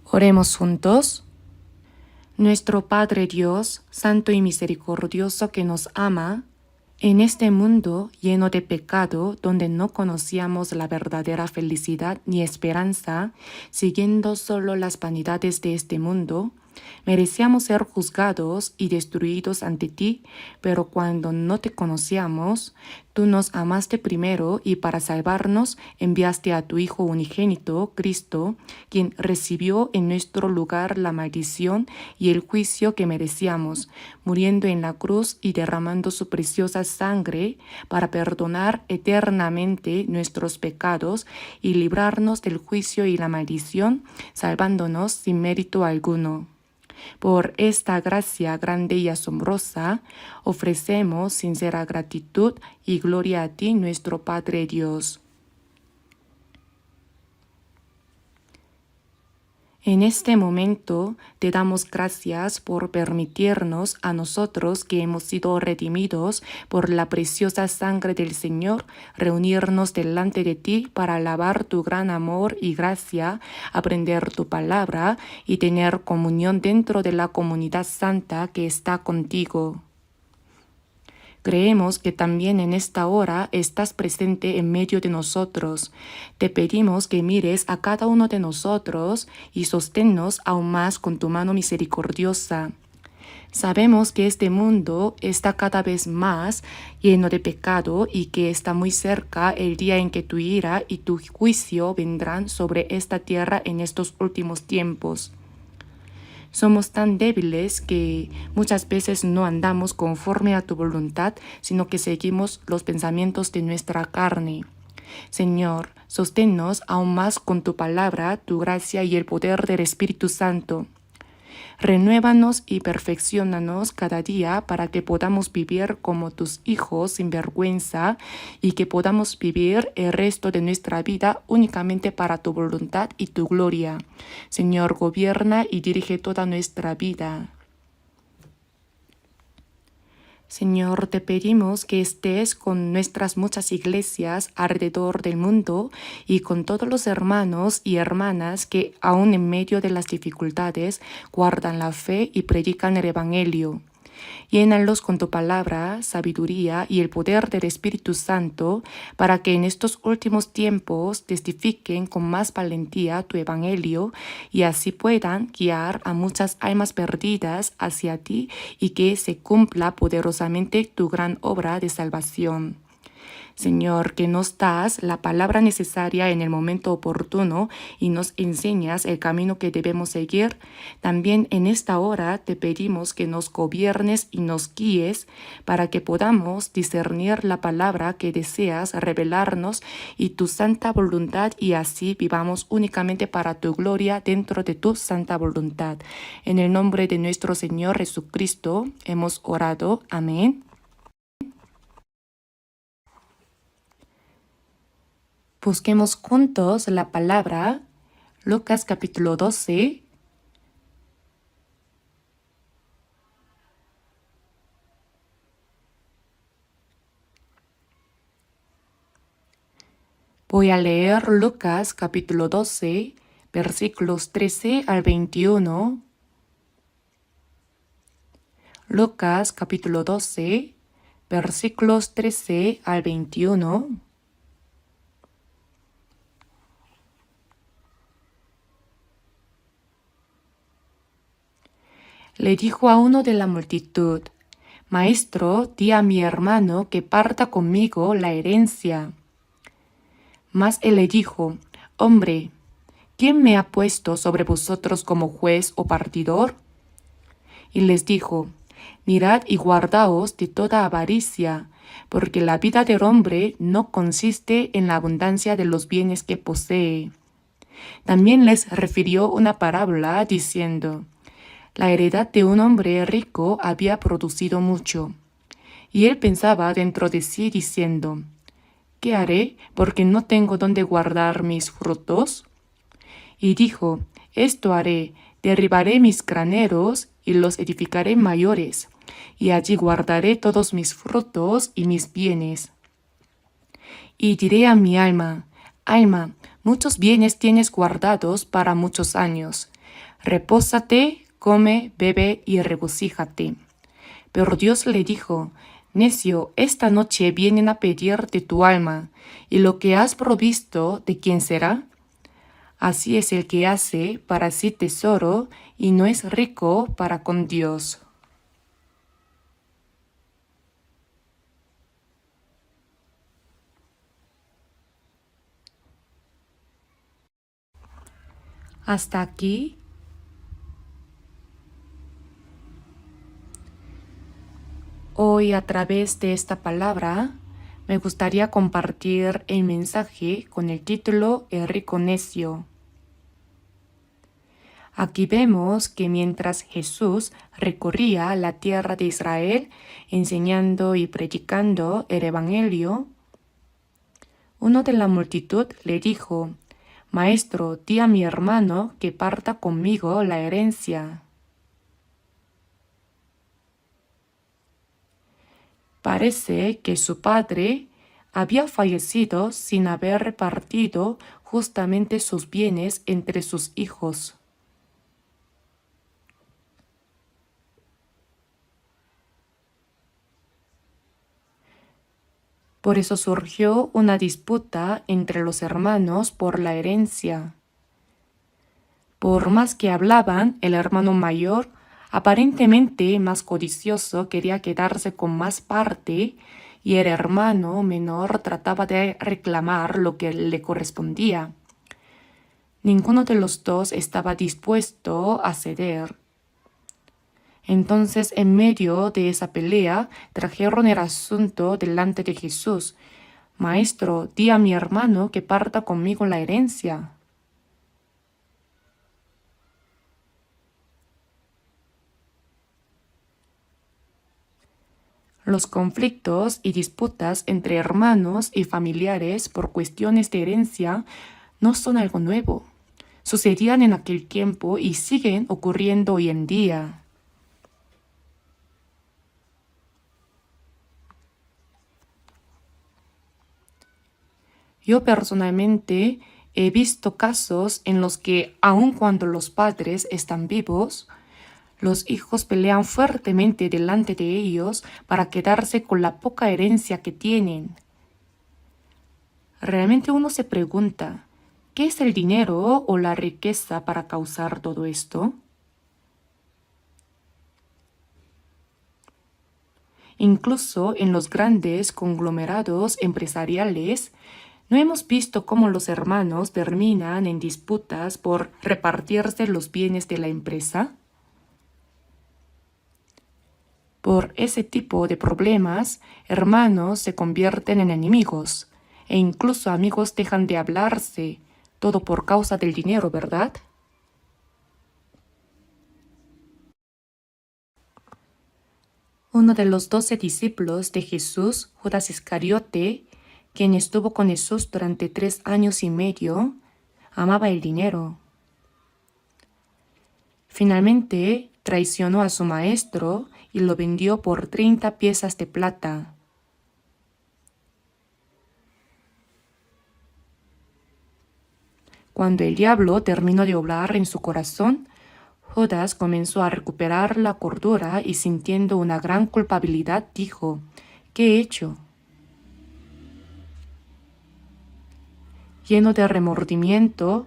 Oremos juntos. Nuestro Padre Dios, santo y misericordioso que nos ama, en este mundo lleno de pecado, donde no conocíamos la verdadera felicidad ni esperanza, siguiendo solo las vanidades de este mundo, merecíamos ser juzgados y destruidos ante ti, pero cuando no te conocíamos, tú nos amaste primero y para salvarnos enviaste a tu Hijo unigénito, Cristo, quien recibió en nuestro lugar la maldición y el juicio que merecíamos, muriendo en la cruz y derramando su preciosa sangre para perdonar eternamente nuestros pecados y librarnos del juicio y la maldición, salvándonos sin mérito alguno. Por esta gracia grande y asombrosa, ofrecemos sincera gratitud y gloria a ti, nuestro Padre Dios. En este momento te damos gracias por permitirnos a nosotros que hemos sido redimidos por la preciosa sangre del Señor, reunirnos delante de ti para alabar tu gran amor y gracia, aprender tu palabra y tener comunión dentro de la comunidad santa que está contigo. Creemos que también en esta hora estás presente en medio de nosotros. Te pedimos que mires a cada uno de nosotros y sosténnos aún más con tu mano misericordiosa. Sabemos que este mundo está cada vez más lleno de pecado y que está muy cerca el día en que tu ira y tu juicio vendrán sobre esta tierra en estos últimos tiempos. Somos tan débiles que muchas veces no andamos conforme a tu voluntad, sino que seguimos los pensamientos de nuestra carne. Señor, sosténnos aún más con tu palabra, tu gracia y el poder del Espíritu Santo. Renuévanos y perfecciónanos cada día para que podamos vivir como tus hijos sin vergüenza y que podamos vivir el resto de nuestra vida únicamente para tu voluntad y tu gloria. Señor, gobierna y dirige toda nuestra vida. Señor, te pedimos que estés con nuestras muchas iglesias alrededor del mundo y con todos los hermanos y hermanas que aún en medio de las dificultades guardan la fe y predican el Evangelio. Llénalos con tu palabra, sabiduría y el poder del Espíritu Santo para que en estos últimos tiempos testifiquen con más valentía tu Evangelio y así puedan guiar a muchas almas perdidas hacia ti y que se cumpla poderosamente tu gran obra de salvación. Señor, que nos das la palabra necesaria en el momento oportuno y nos enseñas el camino que debemos seguir. También en esta hora te pedimos que nos gobiernes y nos guíes para que podamos discernir la palabra que deseas revelarnos y tu santa voluntad y así vivamos únicamente para tu gloria dentro de tu santa voluntad. En el nombre de nuestro Señor Jesucristo hemos orado. Amén. Busquemos juntos la palabra, Lucas capítulo 12. Voy a leer Lucas capítulo 12, versículos 13 al 21. Lucas capítulo 12, versículos 13 al 21. Le dijo a uno de la multitud: Maestro, di a mi hermano que parta conmigo la herencia. Mas él le dijo: Hombre, ¿quién me ha puesto sobre vosotros como juez o partidor? Y les dijo: Mirad y guardaos de toda avaricia, porque la vida del hombre no consiste en la abundancia de los bienes que posee. También les refirió una parábola diciendo: La heredad de un hombre rico había producido mucho. Y él pensaba dentro de sí diciendo: ¿Qué haré? Porque no tengo dónde guardar mis frutos. Y dijo: Esto haré: derribaré mis graneros y los edificaré mayores, y allí guardaré todos mis frutos y mis bienes. Y diré a mi alma: Alma, muchos bienes tienes guardados para muchos años. repósate, come, bebe y regocíjate. Pero Dios le dijo, necio, esta noche vienen a pedirte tu alma, y lo que has provisto, ¿de quién será? Así es el que hace para sí tesoro y no es rico para con Dios. Hasta aquí. Hoy a través de esta palabra me gustaría compartir el mensaje con el título El rico necio. Aquí vemos que mientras Jesús recorría la tierra de Israel enseñando y predicando el Evangelio, uno de la multitud le dijo, Maestro, di a mi hermano que parta conmigo la herencia. Parece que su padre había fallecido sin haber repartido justamente sus bienes entre sus hijos. Por eso surgió una disputa entre los hermanos por la herencia. Por más que hablaban, el hermano mayor, aparentemente más codicioso, quería quedarse con más parte y el hermano menor trataba de reclamar lo que le correspondía. Ninguno de los dos estaba dispuesto a ceder. Entonces, en medio de esa pelea, trajeron el asunto delante de Jesús. Maestro, di a mi hermano que parta conmigo la herencia. Los conflictos y disputas entre hermanos y familiares por cuestiones de herencia no son algo nuevo. Sucedían en aquel tiempo y siguen ocurriendo hoy en día. Yo personalmente he visto casos en los que, aun cuando los padres están vivos, los hijos pelean fuertemente delante de ellos para quedarse con la poca herencia que tienen. Realmente uno se pregunta, ¿qué es el dinero o la riqueza para causar todo esto? Incluso en los grandes conglomerados empresariales, ¿no hemos visto cómo los hermanos terminan en disputas por repartirse los bienes de la empresa? Por ese tipo de problemas, hermanos se convierten en enemigos e incluso amigos dejan de hablarse, todo por causa del dinero, ¿verdad? Uno de los 12 discípulos de Jesús, Judas Iscariote, quien estuvo con Jesús durante 3 años y medio, amaba el dinero. Finalmente, traicionó a su maestro y lo vendió por 30 piezas de plata. Cuando el diablo terminó de obrar en su corazón, Judas comenzó a recuperar la cordura y sintiendo una gran culpabilidad dijo, ¿qué he hecho? Lleno de remordimiento,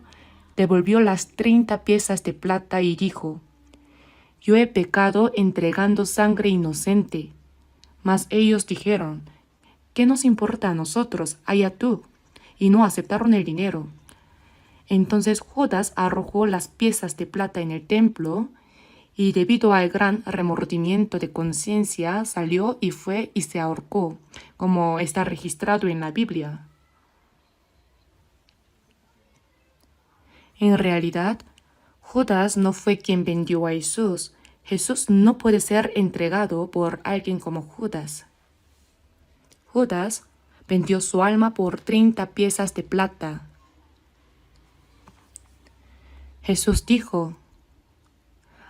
devolvió las 30 piezas de plata y dijo, yo he pecado entregando sangre inocente. Mas ellos dijeron, ¿qué nos importa a nosotros? Allá tú. Y no aceptaron el dinero. Entonces Judas arrojó las piezas de plata en el templo y debido al gran remordimiento de conciencia salió y fue y se ahorcó, como está registrado en la Biblia. En realidad, Judas no fue quien vendió a Jesús. Jesús no puede ser entregado por alguien como Judas. Judas vendió su alma por 30 piezas de plata. Jesús dijo,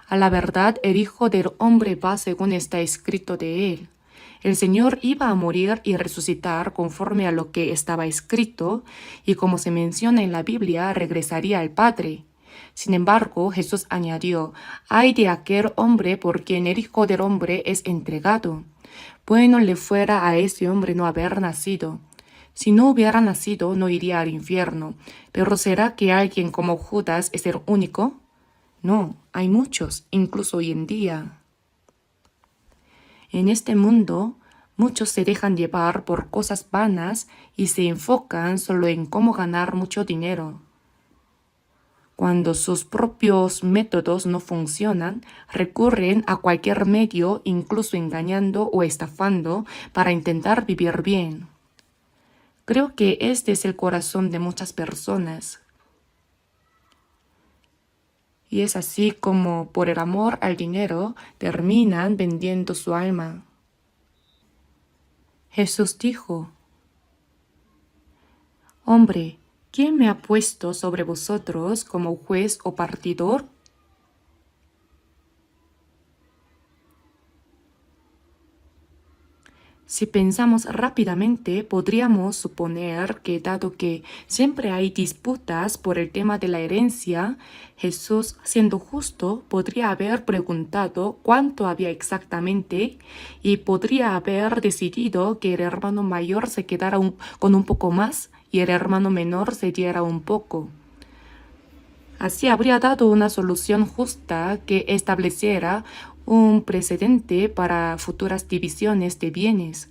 a la verdad el Hijo del Hombre va según está escrito de él. El Señor iba a morir y resucitar conforme a lo que estaba escrito, y como se menciona en la Biblia, regresaría al Padre. Sin embargo, Jesús añadió, «Ay de aquel hombre por quien el Hijo del Hombre es entregado. Bueno le fuera a ese hombre no haber nacido. Si no hubiera nacido, no iría al infierno. Pero ¿será que alguien como Judas es el único? No, hay muchos, incluso hoy en día. En este mundo, muchos se dejan llevar por cosas vanas y se enfocan solo en cómo ganar mucho dinero. Cuando sus propios métodos no funcionan, recurren a cualquier medio, incluso engañando o estafando, para intentar vivir bien. Creo que este es el corazón de muchas personas. Y es así como, por el amor al dinero, terminan vendiendo su alma. Jesús dijo, «Hombre, ¿quién me ha puesto sobre vosotros como juez o partidor?» Si pensamos rápidamente, podríamos suponer que dado que siempre hay disputas por el tema de la herencia, Jesús, siendo justo, podría haber preguntado cuánto había exactamente y podría haber decidido que el hermano mayor se quedara con un poco más y el hermano menor se diera un poco. Así habría dado una solución justa que estableciera un precedente para futuras divisiones de bienes.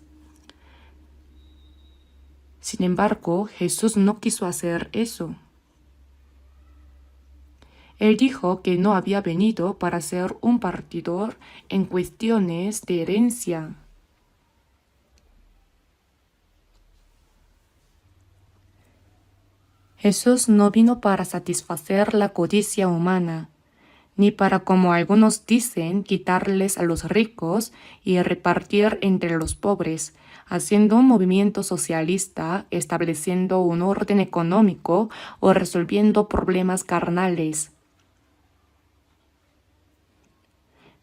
Sin embargo, Jesús no quiso hacer eso. Él dijo que no había venido para ser un partidor en cuestiones de herencia. Jesús no vino para satisfacer la codicia humana, ni para, como algunos dicen, quitarles a los ricos y repartir entre los pobres, haciendo un movimiento socialista, estableciendo un orden económico o resolviendo problemas carnales.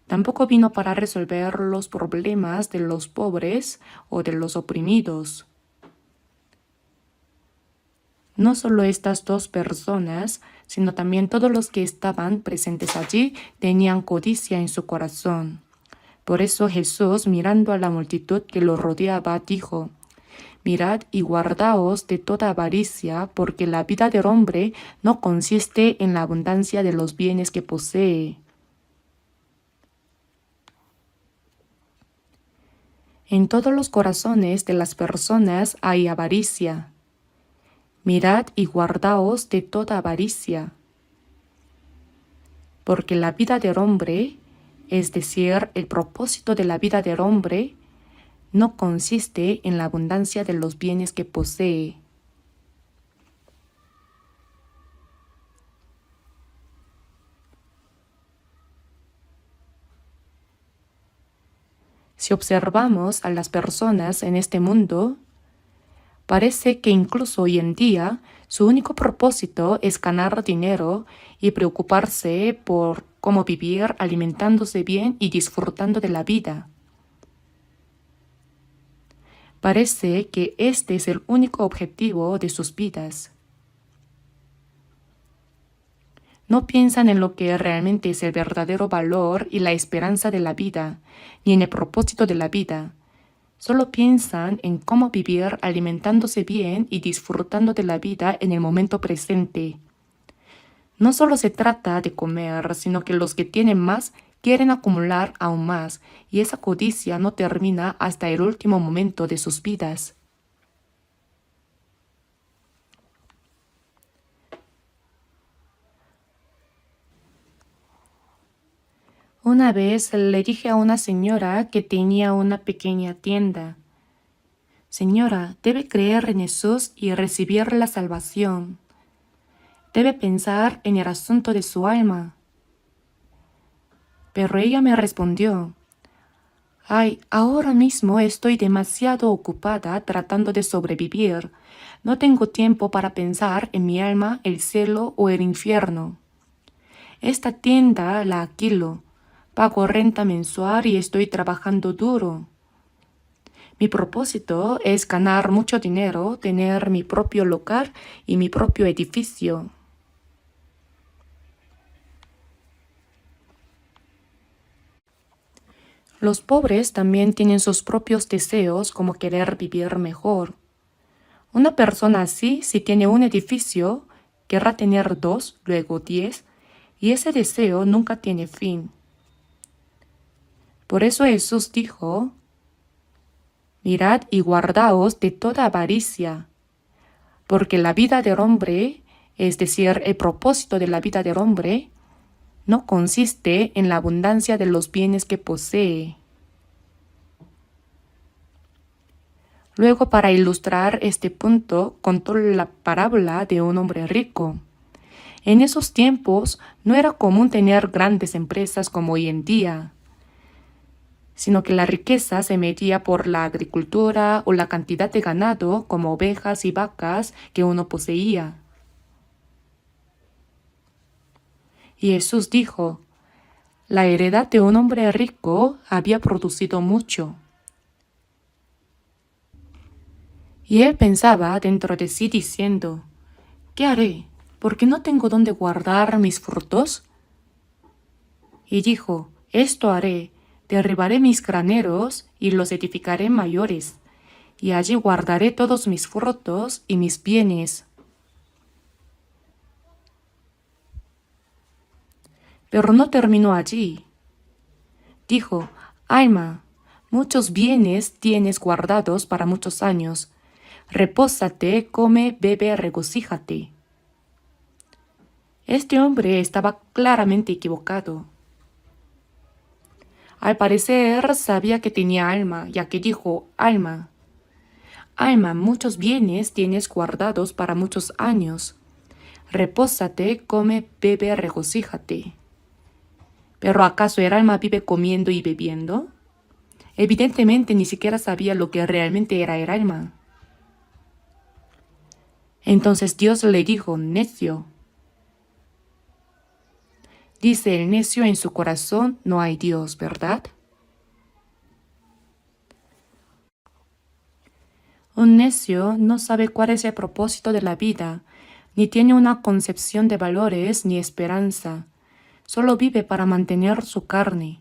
Tampoco vino para resolver los problemas de los pobres o de los oprimidos. No solo estas dos personas, sino también todos los que estaban presentes allí tenían codicia en su corazón. Por eso Jesús, mirando a la multitud que lo rodeaba, dijo, «Mirad y guardaos de toda avaricia, porque la vida del hombre no consiste en la abundancia de los bienes que posee». En todos los corazones de las personas hay avaricia. Mirad y guardaos de toda avaricia, porque la vida del hombre, es decir, el propósito de la vida del hombre, no consiste en la abundancia de los bienes que posee. Si observamos a las personas en este mundo, parece que incluso hoy en día su único propósito es ganar dinero y preocuparse por cómo vivir alimentándose bien y disfrutando de la vida. Parece que este es el único objetivo de sus vidas. No piensan en lo que realmente es el verdadero valor y la esperanza de la vida, ni en el propósito de la vida. Solo piensan en cómo vivir alimentándose bien y disfrutando de la vida en el momento presente. No solo se trata de comer, sino que los que tienen más quieren acumular aún más, y esa codicia no termina hasta el último momento de sus vidas. Una vez le dije a una señora que tenía una pequeña tienda, «Señora, debe creer en Jesús y recibir la salvación. Debe pensar en el asunto de su alma». Pero ella me respondió, «Ay, ahora mismo estoy demasiado ocupada tratando de sobrevivir. No tengo tiempo para pensar en mi alma, el cielo o el infierno. Esta tienda la alquilo. Pago renta mensual y estoy trabajando duro. Mi propósito es ganar mucho dinero, tener mi propio local y mi propio edificio». Los pobres también tienen sus propios deseos como querer vivir mejor. Una persona así, si tiene un edificio, querrá tener 2, luego 10, y ese deseo nunca tiene fin. Por eso Jesús dijo, mirad y guardaos de toda avaricia, porque la vida del hombre, es decir, el propósito de la vida del hombre, no consiste en la abundancia de los bienes que posee. Luego, para ilustrar este punto, contó la parábola de un hombre rico. En esos tiempos no era común tener grandes empresas como hoy en día, sino que la riqueza se medía por la agricultura o la cantidad de ganado como ovejas y vacas que uno poseía. Y Jesús dijo, la heredad de un hombre rico había producido mucho. Y él pensaba dentro de sí diciendo, ¿qué haré? ¿Porque no tengo dónde guardar mis frutos? Y dijo, esto haré, derribaré mis graneros y los edificaré mayores, y allí guardaré todos mis frutos y mis bienes. Pero no terminó allí. Dijo, alma, muchos bienes tienes guardados para muchos años. Repósate, come, bebe, regocíjate. Este hombre estaba claramente equivocado. Al parecer sabía que tenía alma, ya que dijo, alma, muchos bienes tienes guardados para muchos años. Repósate, come, bebe, regocíjate. ¿Pero acaso el alma vive comiendo y bebiendo? Evidentemente ni siquiera sabía lo que realmente era el alma. Entonces Dios le dijo, necio. Dice el necio en su corazón, no hay Dios, ¿verdad? Un necio no sabe cuál es el propósito de la vida, ni tiene una concepción de valores ni esperanza. Solo vive para mantener su carne.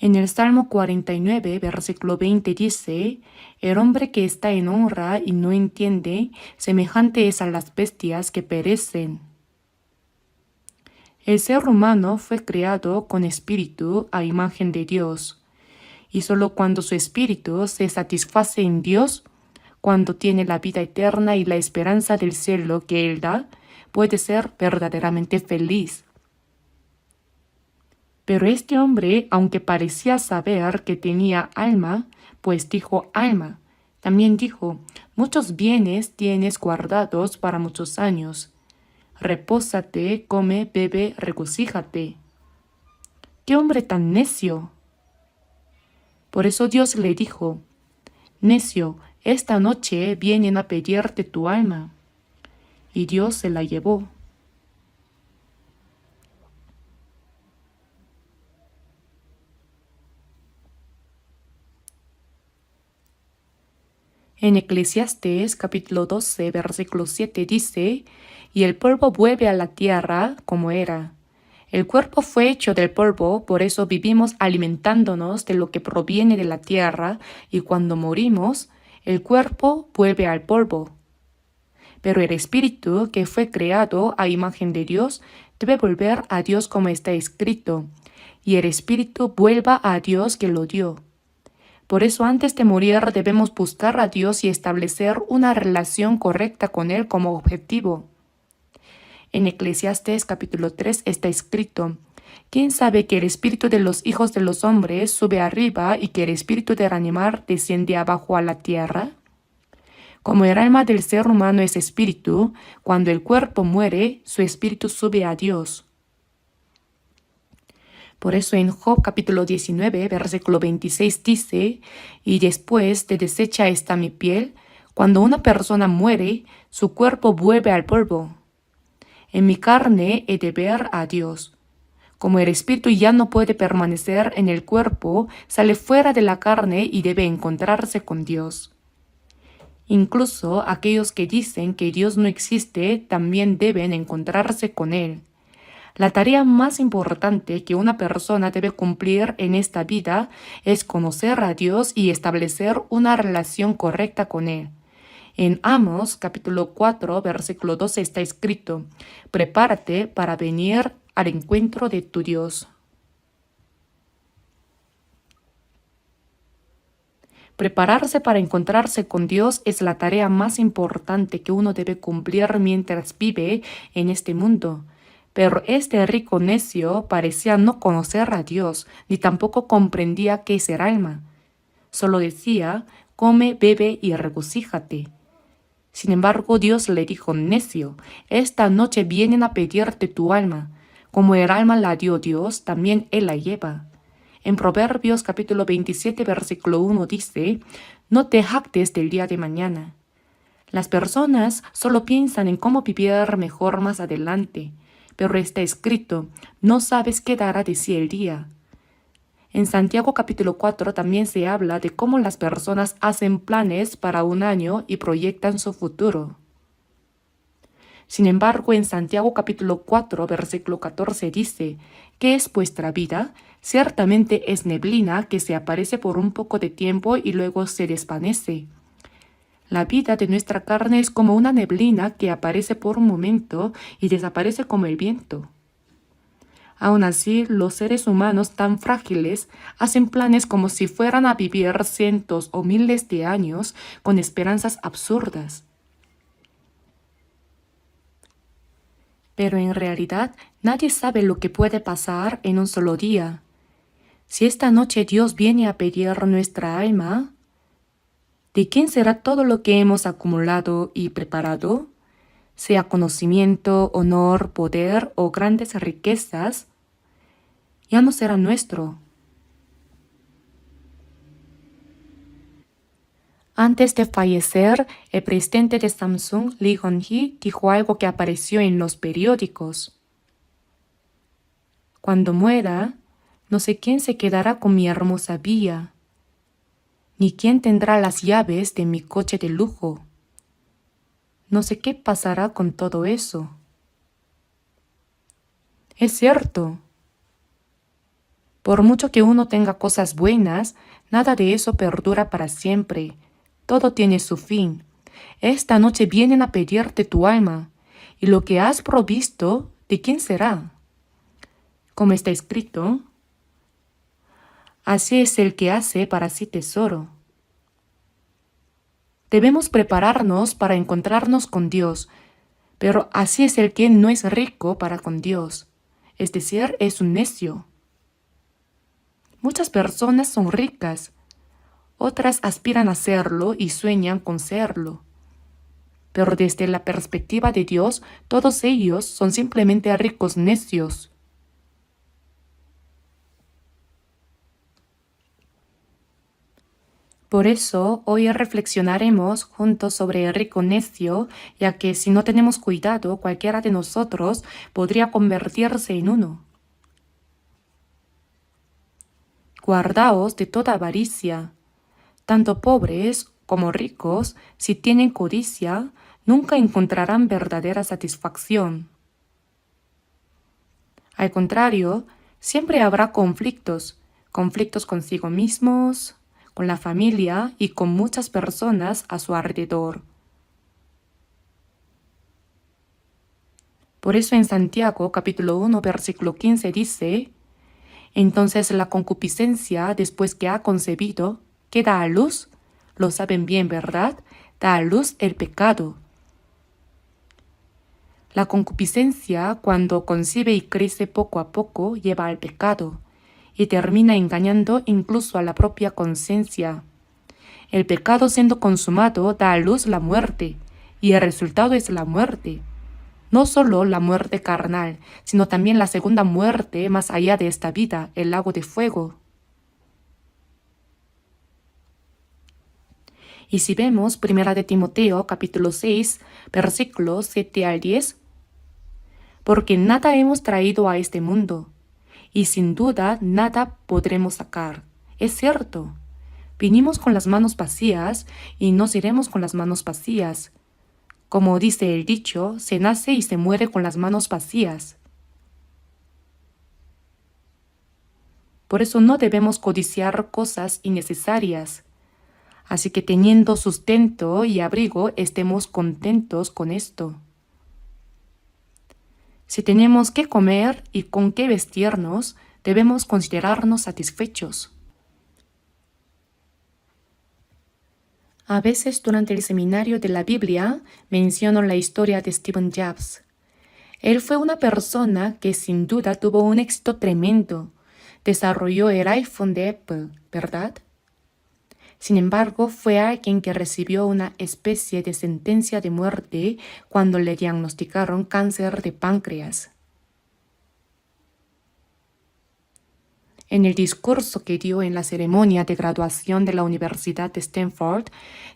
En el Salmo 49, versículo 20 dice, el hombre que está en honra y no entiende, semejante es a las bestias que perecen. El ser humano fue creado con espíritu a imagen de Dios, y solo cuando su espíritu se satisface en Dios, cuando tiene la vida eterna y la esperanza del cielo que Él da, puede ser verdaderamente feliz. Pero este hombre, aunque parecía saber que tenía alma, pues dijo alma, también dijo, muchos bienes tienes guardados para muchos años. Repósate, come, bebe, regocíjate. ¡Qué hombre tan necio! Por eso Dios le dijo, necio, esta noche vienen a pedirte tu alma. Y Dios se la llevó. En Eclesiastés capítulo 12, versículo 7 dice, y el polvo vuelve a la tierra como era. El cuerpo fue hecho del polvo, por eso vivimos alimentándonos de lo que proviene de la tierra, y cuando morimos, el cuerpo vuelve al polvo. Pero el espíritu, que fue creado a imagen de Dios, debe volver a Dios como está escrito, y el espíritu vuelva a Dios que lo dio. Por eso antes de morir debemos buscar a Dios y establecer una relación correcta con Él como objetivo. En Eclesiastés capítulo 3 está escrito, ¿quién sabe que el espíritu de los hijos de los hombres sube arriba y que el espíritu del animal desciende abajo a la tierra? Como el alma del ser humano es espíritu, cuando el cuerpo muere, su espíritu sube a Dios. Por eso en Job capítulo 19, versículo 26 dice, y después de deshecha está mi piel, cuando una persona muere, su cuerpo vuelve al polvo. En mi carne he de ver a Dios. Como el espíritu ya no puede permanecer en el cuerpo, sale fuera de la carne y debe encontrarse con Dios. Incluso aquellos que dicen que Dios no existe también deben encontrarse con Él. La tarea más importante que una persona debe cumplir en esta vida es conocer a Dios y establecer una relación correcta con Él. En Amos, capítulo 4, versículo 12 está escrito: prepárate para venir al encuentro de tu Dios. Prepararse para encontrarse con Dios es la tarea más importante que uno debe cumplir mientras vive en este mundo. Pero este rico necio parecía no conocer a Dios, ni tampoco comprendía qué es el alma. Solo decía: come, bebe y regocíjate. Sin embargo, Dios le dijo: necio, esta noche vienen a pedirte tu alma. Como el alma la dio Dios, también Él la lleva. En Proverbios capítulo 27, versículo 1 dice: no te jactes del día de mañana. Las personas solo piensan en cómo vivir mejor más adelante, pero está escrito: no sabes qué dará de sí el día. En Santiago capítulo 4 también se habla de cómo las personas hacen planes para un año y proyectan su futuro. Sin embargo, en Santiago capítulo 4, versículo 14 dice: ¿qué es vuestra vida? Ciertamente es neblina que se aparece por un poco de tiempo y luego se desvanece. La vida de nuestra carne es como una neblina que aparece por un momento y desaparece como el viento. Aún así, los seres humanos tan frágiles hacen planes como si fueran a vivir cientos o miles de años con esperanzas absurdas. Pero en realidad nadie sabe lo que puede pasar en un solo día. Si esta noche Dios viene a pedir nuestra alma, ¿de quién será todo lo que hemos acumulado y preparado? Sea conocimiento, honor, poder o grandes riquezas, ya no será nuestro. Antes de fallecer, el presidente de Samsung, Lee Hon-hee, dijo algo que apareció en los periódicos: cuando muera, no sé quién se quedará con mi hermosa villa, ni quién tendrá las llaves de mi coche de lujo. No sé qué pasará con todo eso. Es cierto. Por mucho que uno tenga cosas buenas, nada de eso perdura para siempre. Todo tiene su fin. Esta noche vienen a pedirte tu alma, y lo que has provisto, ¿de quién será? Como está escrito: así es el que hace para sí tesoro. Debemos prepararnos para encontrarnos con Dios, pero así es el que no es rico para con Dios, es decir, es un necio. Muchas personas son ricas, otras aspiran a serlo y sueñan con serlo. Pero desde la perspectiva de Dios, todos ellos son simplemente ricos necios. Por eso, hoy reflexionaremos juntos sobre el rico necio, ya que si no tenemos cuidado, cualquiera de nosotros podría convertirse en uno. Guardaos de toda avaricia. Tanto pobres como ricos, si tienen codicia, nunca encontrarán verdadera satisfacción. Al contrario, siempre habrá conflictos consigo mismos, con la familia y con muchas personas a su alrededor. Por eso en Santiago capítulo 1 versículo 15 dice: entonces la concupiscencia, después que ha concebido, ¿qué da a luz? Lo saben bien, ¿verdad? Da a luz el pecado. La concupiscencia, cuando concibe y crece poco a poco, lleva al pecado y termina engañando incluso a la propia conciencia. El pecado, siendo consumado, da a luz la muerte, y el resultado es la muerte. No solo la muerte carnal, sino también la segunda muerte más allá de esta vida, el lago de fuego. Y si vemos 1 de Timoteo capítulo 6, versículos 7 al 10, porque nada hemos traído a este mundo, y sin duda nada podremos sacar. Es cierto, vinimos con las manos vacías y nos iremos con las manos vacías. Como dice el dicho, se nace y se muere con las manos vacías. Por eso no debemos codiciar cosas innecesarias. Así que teniendo sustento y abrigo, estemos contentos con esto. Si tenemos qué comer y con qué vestirnos, debemos considerarnos satisfechos. A veces durante el seminario de la Biblia menciono la historia de Steve Jobs. Él fue una persona que sin duda tuvo un éxito tremendo. Desarrolló el iPhone de Apple, ¿verdad? Sin embargo, fue alguien que recibió una especie de sentencia de muerte cuando le diagnosticaron cáncer de páncreas. En el discurso que dio en la ceremonia de graduación de la Universidad de Stanford,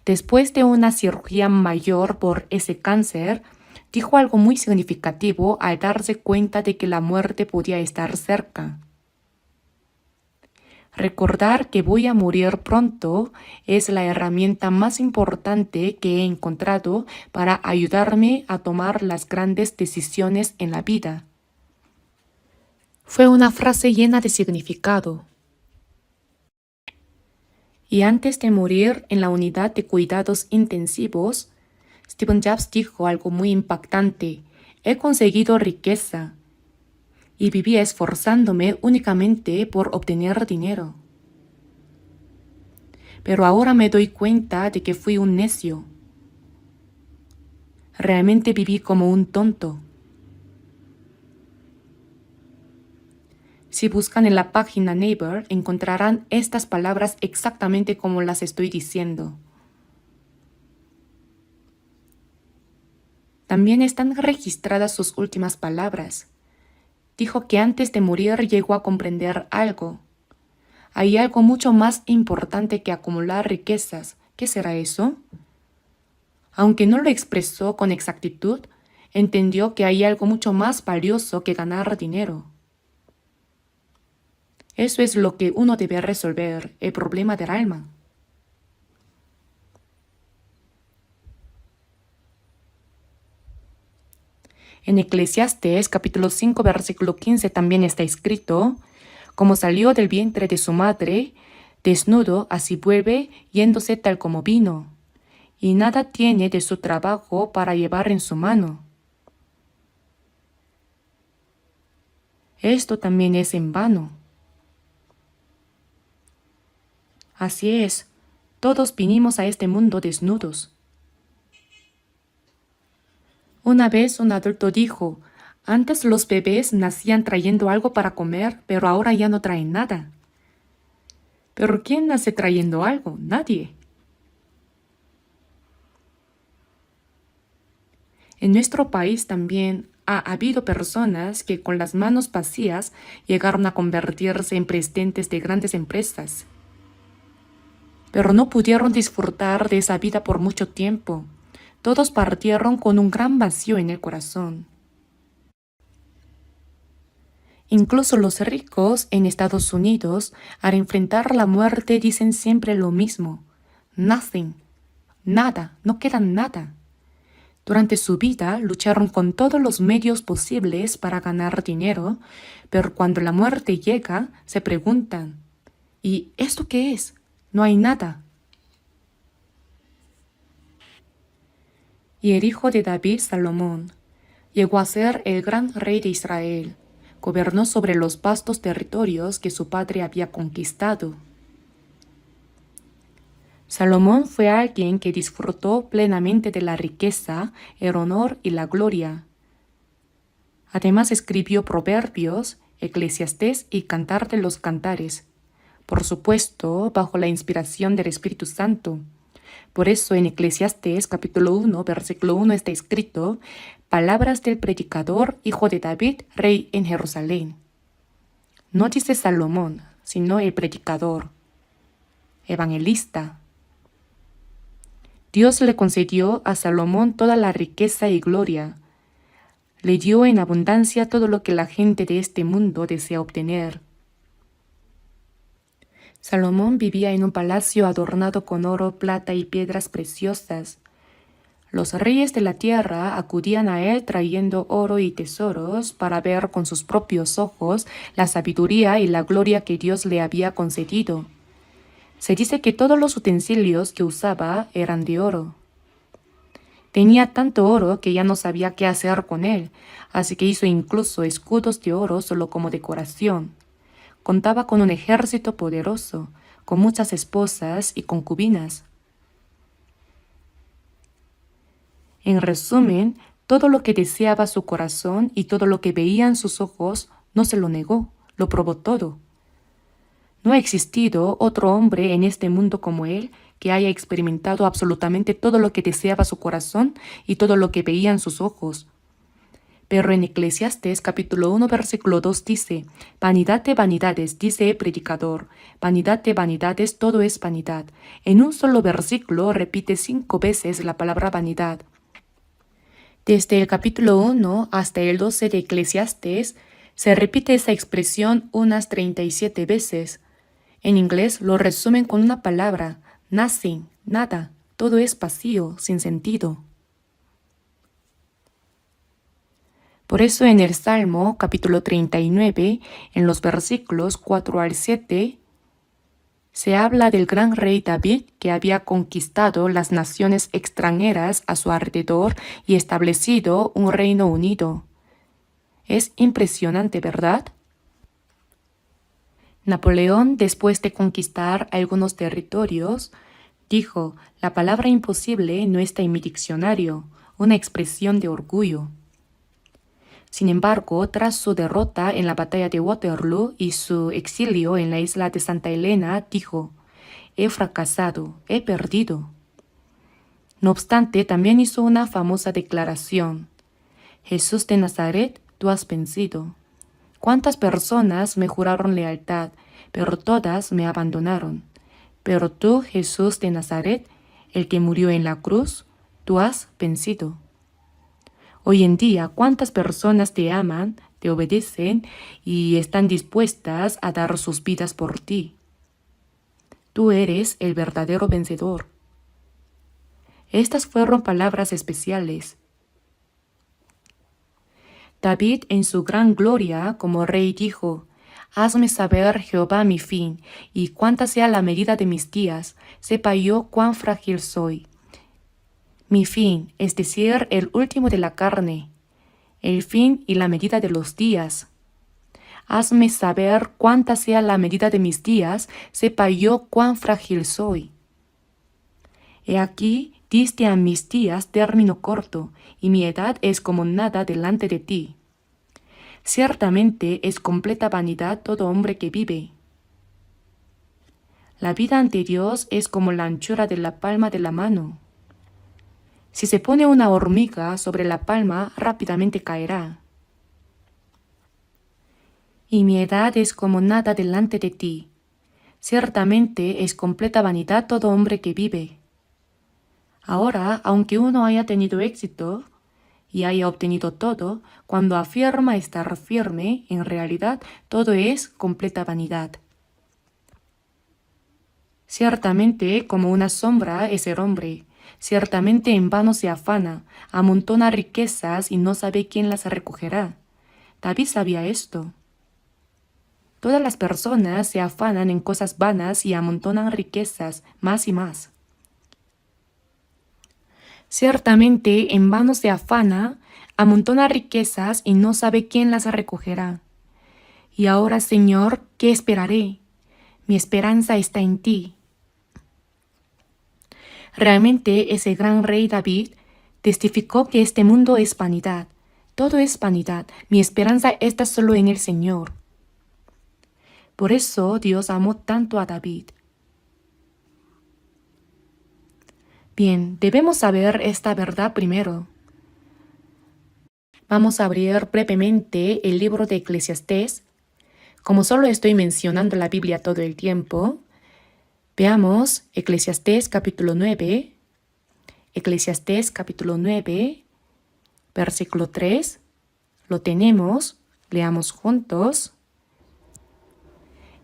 después de una cirugía mayor por ese cáncer, dijo algo muy significativo al darse cuenta de que la muerte podía estar cerca. Recordar que voy a morir pronto es la herramienta más importante que he encontrado para ayudarme a tomar las grandes decisiones en la vida. Fue una frase llena de significado. Y antes de morir en la unidad de cuidados intensivos, Steve Jobs dijo algo muy impactante: he conseguido riqueza y viví esforzándome únicamente por obtener dinero. Pero ahora me doy cuenta de que fui un necio. Realmente viví como un tonto. Si buscan en la página Naver, encontrarán estas palabras exactamente como las estoy diciendo. También están registradas sus últimas palabras. Dijo que antes de morir llegó a comprender algo. Hay algo mucho más importante que acumular riquezas. ¿Qué será eso? Aunque no lo expresó con exactitud, entendió que hay algo mucho más valioso que ganar dinero. Eso es lo que uno debe resolver, el problema del alma. En Eclesiastés capítulo 5 versículo 15 también está escrito: como salió del vientre de su madre, desnudo así vuelve, yéndose tal como vino, y nada tiene de su trabajo para llevar en su mano. Esto también es en vano. Así es, todos vinimos a este mundo desnudos. Una vez un adulto dijo: antes los bebés nacían trayendo algo para comer, pero ahora ya no traen nada. ¿Pero quién nace trayendo algo? Nadie. En nuestro país también ha habido personas que con las manos vacías llegaron a convertirse en presidentes de grandes empresas, pero no pudieron disfrutar de esa vida por mucho tiempo. Todos partieron con un gran vacío en el corazón. Incluso los ricos en Estados Unidos, al enfrentar la muerte, dicen siempre lo mismo: nothing, nada, no queda nada. Durante su vida lucharon con todos los medios posibles para ganar dinero, pero cuando la muerte llega, se preguntan: ¿y esto qué es? No hay nada. Y el hijo de David, Salomón, llegó a ser el gran rey de Israel. Gobernó sobre los vastos territorios que su padre había conquistado. Salomón fue alguien que disfrutó plenamente de la riqueza, el honor y la gloria. Además escribió Proverbios, Eclesiastés y Cantar de los Cantares, por supuesto bajo la inspiración del Espíritu Santo. Por eso en Eclesiastés capítulo 1, versículo 1 está escrito: palabras del predicador, hijo de David, rey en Jerusalén. No dice Salomón, sino el predicador, evangelista. Dios le concedió a Salomón toda la riqueza y gloria. Le dio en abundancia todo lo que la gente de este mundo desea obtener. Salomón vivía en un palacio adornado con oro, plata y piedras preciosas. Los reyes de la tierra acudían a él trayendo oro y tesoros para ver con sus propios ojos la sabiduría y la gloria que Dios le había concedido. Se dice que todos los utensilios que usaba eran de oro. Tenía tanto oro que ya no sabía qué hacer con él, así que hizo incluso escudos de oro solo como decoración. Contaba con un ejército poderoso, con muchas esposas y concubinas. En resumen, todo lo que deseaba su corazón y todo lo que veían sus ojos no se lo negó, lo probó todo. No ha existido otro hombre en este mundo como él que haya experimentado absolutamente todo lo que deseaba su corazón y todo lo que veían sus ojos. Pero en Eclesiastes capítulo 1 versículo 2 dice: vanidad de vanidades, dice el predicador, vanidad de vanidades, todo es vanidad. En un solo versículo repite 5 veces la palabra vanidad. Desde el capítulo 1 hasta el 12 de Eclesiastes se repite esa expresión unas 37 veces. En inglés lo resumen con una palabra: nothing, nada, todo es vacío, sin sentido. Por eso en el Salmo capítulo 39, en los versículos 4 al 7, se habla del gran rey David que había conquistado las naciones extranjeras a su alrededor y establecido un reino unido. Es impresionante, ¿verdad? Napoleón, después de conquistar algunos territorios, dijo: la palabra imposible no está en mi diccionario, una expresión de orgullo. Sin embargo, tras su derrota en la batalla de Waterloo y su exilio en la isla de Santa Elena, dijo: he fracasado, he perdido. No obstante, también hizo una famosa declaración: Jesús de Nazaret, tú has vencido. ¿Cuántas personas me juraron lealtad, pero todas me abandonaron? Pero tú, Jesús de Nazaret, el que murió en la cruz, tú has vencido. Hoy en día, ¿cuántas personas te aman, te obedecen y están dispuestas a dar sus vidas por ti? Tú eres el verdadero vencedor. Estas fueron palabras especiales. David, en su gran gloria como rey, dijo: hazme saber, Jehová, mi fin, y cuánta sea la medida de mis días, sepa yo cuán frágil soy. Mi fin, es decir, el último de la carne, el fin y la medida de los días. Hazme saber cuánta sea la medida de mis días, sepa yo cuán frágil soy. He aquí, diste a mis días término corto, y mi edad es como nada delante de ti. Ciertamente es completa vanidad todo hombre que vive. La vida ante Dios es como la anchura de la palma de la mano. Si se pone una hormiga sobre la palma, rápidamente caerá. Y mi edad es como nada delante de ti. Ciertamente es completa vanidad todo hombre que vive. Ahora, aunque uno haya tenido éxito y haya obtenido todo, cuando afirma estar firme, en realidad todo es completa vanidad. Ciertamente como una sombra es el hombre. Ciertamente en vano se afana, amontona riquezas y no sabe quién las recogerá. David sabía esto. Todas las personas se afanan en cosas vanas y amontonan riquezas más y más. Ciertamente en vano se afana, amontona riquezas y no sabe quién las recogerá. Y ahora, Señor, ¿qué esperaré? Mi esperanza está en ti. Realmente ese gran rey David testificó que este mundo es vanidad. Todo es vanidad. Mi esperanza está solo en el Señor. Por eso Dios amó tanto a David. Bien, debemos saber esta verdad primero. Vamos a abrir brevemente el libro de Eclesiastés. Como solo estoy mencionando la Biblia todo el tiempo, veamos Eclesiastés capítulo 9. Eclesiastés capítulo 9, versículo 3. Lo tenemos, leamos juntos.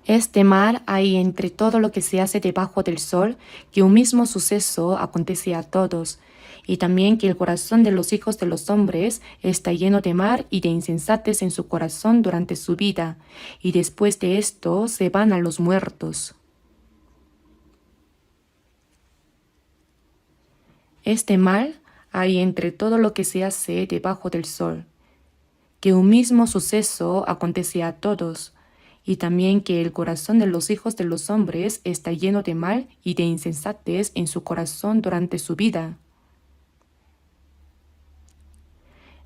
Este mal hay entre todo lo que se hace debajo del sol, que un mismo suceso acontece a todos, Y también que el corazón de los hijos de los hombres está lleno de mal y de insensatez en su corazón durante su vida, y después de esto se van a los muertos. Este mal hay entre todo lo que se hace debajo del sol, que un mismo suceso acontece a todos, y también que el corazón de los hijos de los hombres está lleno de mal y de insensatez en su corazón durante su vida.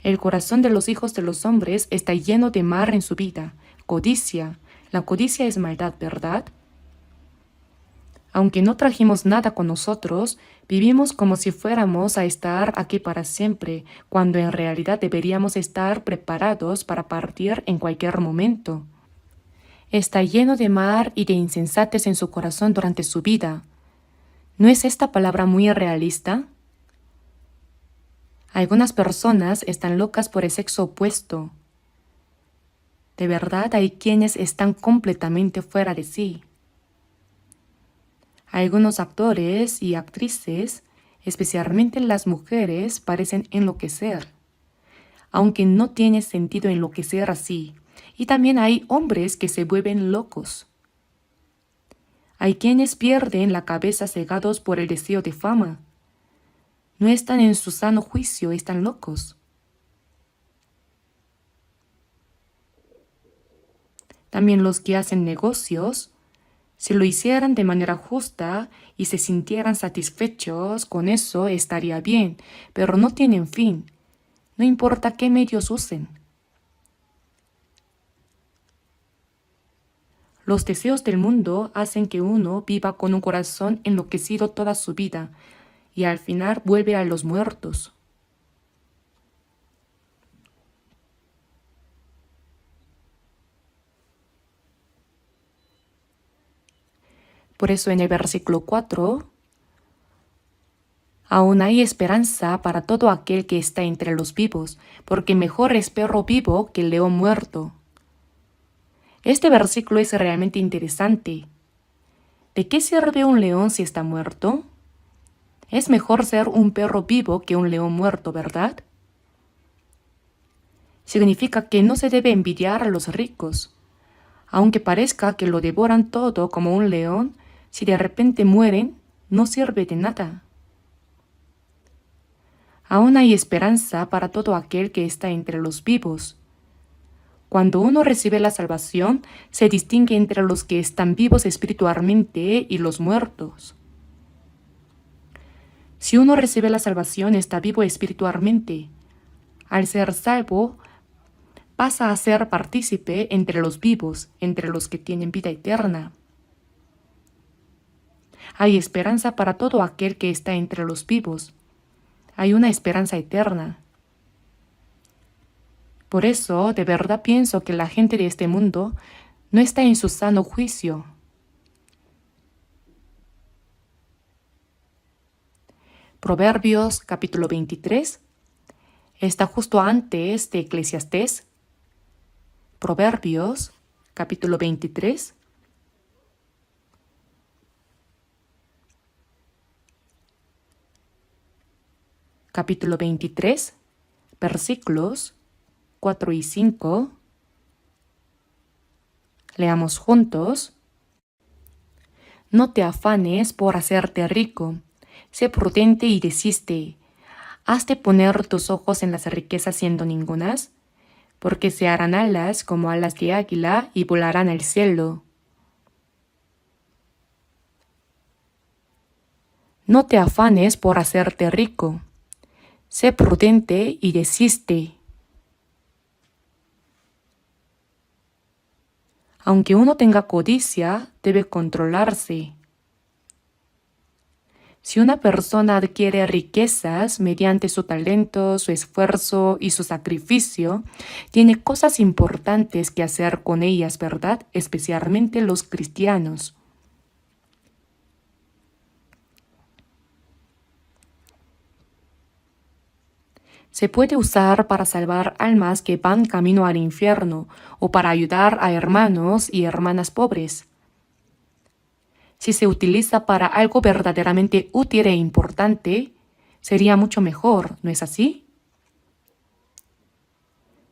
El corazón de los hijos de los hombres está lleno de mal en su vida, codicia. La codicia es maldad, ¿verdad? Aunque no trajimos nada con nosotros, vivimos como si fuéramos a estar aquí para siempre, cuando en realidad deberíamos estar preparados para partir en cualquier momento. Está lleno de mal y de insensatez en su corazón durante su vida. ¿No es esta palabra muy realista? Algunas personas están locas por el sexo opuesto. De verdad hay quienes están completamente fuera de sí. Algunos actores y actrices, especialmente las mujeres, parecen enloquecer, aunque no tiene sentido enloquecer así. Y también hay hombres que se vuelven locos. Hay quienes pierden la cabeza cegados por el deseo de fama. No están en su sano juicio, están locos. También los que hacen negocios, si lo hicieran de manera justa y se sintieran satisfechos con eso, estaría bien, pero no tienen fin, no importa qué medios usen. Los deseos del mundo hacen que uno viva con un corazón enloquecido toda su vida y al final vuelve a los muertos. Por eso en el versículo 4, aún hay esperanza para todo aquel que está entre los vivos, porque mejor es perro vivo que león muerto. Este versículo es realmente interesante. ¿De qué sirve un león si está muerto? Es mejor ser un perro vivo que un león muerto, ¿verdad? Significa que no se debe envidiar a los ricos. Aunque parezca que lo devoran todo como un león, si de repente mueren, no sirve de nada. Aún hay esperanza para todo aquel que está entre los vivos. Cuando uno recibe la salvación, se distingue entre los que están vivos espiritualmente y los muertos. Si uno recibe la salvación, está vivo espiritualmente. Al ser salvo, pasa a ser partícipe entre los vivos, entre los que tienen vida eterna. Hay esperanza para todo aquel que está entre los vivos. Hay una esperanza eterna. Por eso, de verdad pienso que la gente de este mundo no está en su sano juicio. Proverbios capítulo 23 está justo antes de Eclesiastés. Proverbios capítulo 23. Capítulo 23, versículos 4 y 5. Leamos juntos. No te afanes por hacerte rico, sé prudente y desiste. ¿Has de poner tus ojos en las riquezas siendo ningunas? Porque se harán alas como alas de águila y volarán al cielo. No te afanes por hacerte rico, sé prudente y desiste. Aunque uno tenga codicia, debe controlarse. Si una persona adquiere riquezas mediante su talento, su esfuerzo y su sacrificio, tiene cosas importantes que hacer con ellas, ¿verdad? Especialmente los cristianos. Se puede usar para salvar almas que van camino al infierno o para ayudar a hermanos y hermanas pobres. Si se utiliza para algo verdaderamente útil e importante, sería mucho mejor, ¿no es así?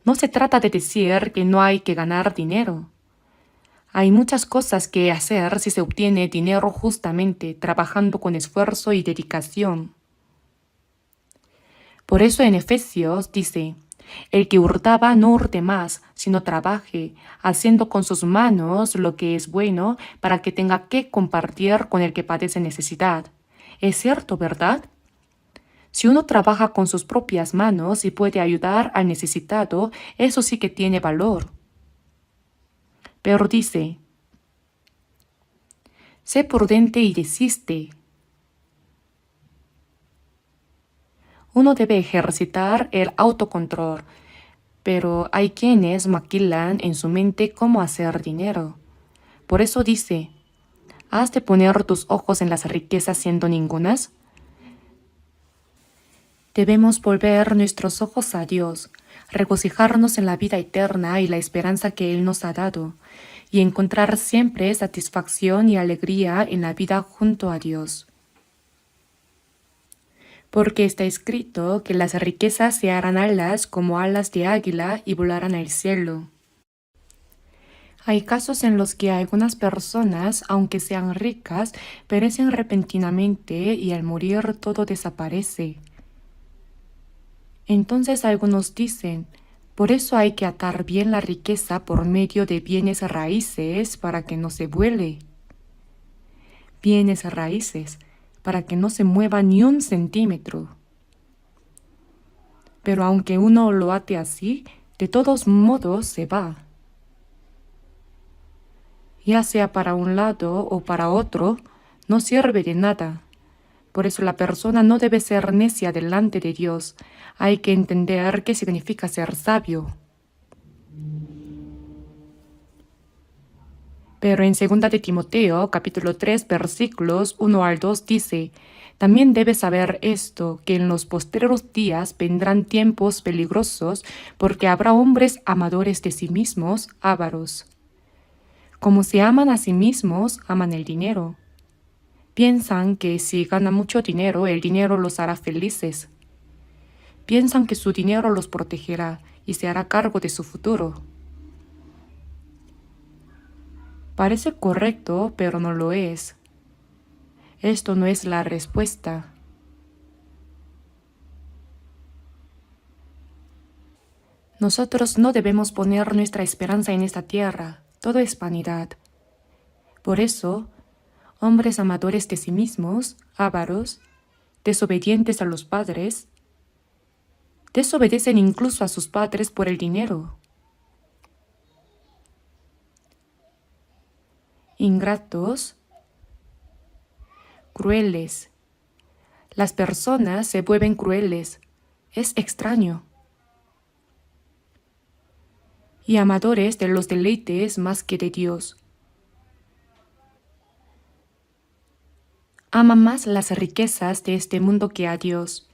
No se trata de decir que no hay que ganar dinero. Hay muchas cosas que hacer si se obtiene dinero justamente trabajando con esfuerzo y dedicación. Por eso en Efesios dice, el que hurtaba no hurte más, sino trabaje, haciendo con sus manos lo que es bueno para que tenga que compartir con el que padece necesidad. Es cierto, ¿verdad? Si uno trabaja con sus propias manos y puede ayudar al necesitado, eso sí que tiene valor. Pero dice, sé prudente y desiste. Uno debe ejercitar el autocontrol, pero hay quienes maquilan en su mente cómo hacer dinero. Por eso dice, ¿has de poner tus ojos en las riquezas siendo ningunas? Debemos volver nuestros ojos a Dios, regocijarnos en la vida eterna y la esperanza que Él nos ha dado, y encontrar siempre satisfacción y alegría en la vida junto a Dios. Porque está escrito que las riquezas se harán alas como alas de águila y volarán al cielo. Hay casos en los que algunas personas, aunque sean ricas, perecen repentinamente y al morir todo desaparece. Entonces algunos dicen, por eso hay que atar bien la riqueza por medio de bienes raíces para que no se vuele. Bienes raíces, para que no se mueva ni un centímetro. Pero aunque uno lo ate así, de todos modos se va. Ya sea para un lado o para otro, no sirve de nada. Por eso la persona no debe ser necia delante de Dios. Hay que entender qué significa ser sabio. Pero en 2 de Timoteo, capítulo 3, versículos 1 al 2 dice, también debes saber esto, que en los postreros días vendrán tiempos peligrosos, porque habrá hombres amadores de sí mismos, ávaros. Como se aman a sí mismos, aman el dinero. Piensan que si ganan mucho dinero, el dinero los hará felices. Piensan que su dinero los protegerá y se hará cargo de su futuro. Parece correcto, pero no lo es. Esto no es la respuesta. Nosotros no debemos poner nuestra esperanza en esta tierra. Todo es vanidad. Por eso, hombres amadores de sí mismos, ávaros, desobedientes a los padres, desobedecen incluso a sus padres por el dinero. Ingratos, crueles. Las personas se vuelven crueles. Es extraño. Y amadores de los deleites más que de Dios. Aman más las riquezas de este mundo que a Dios.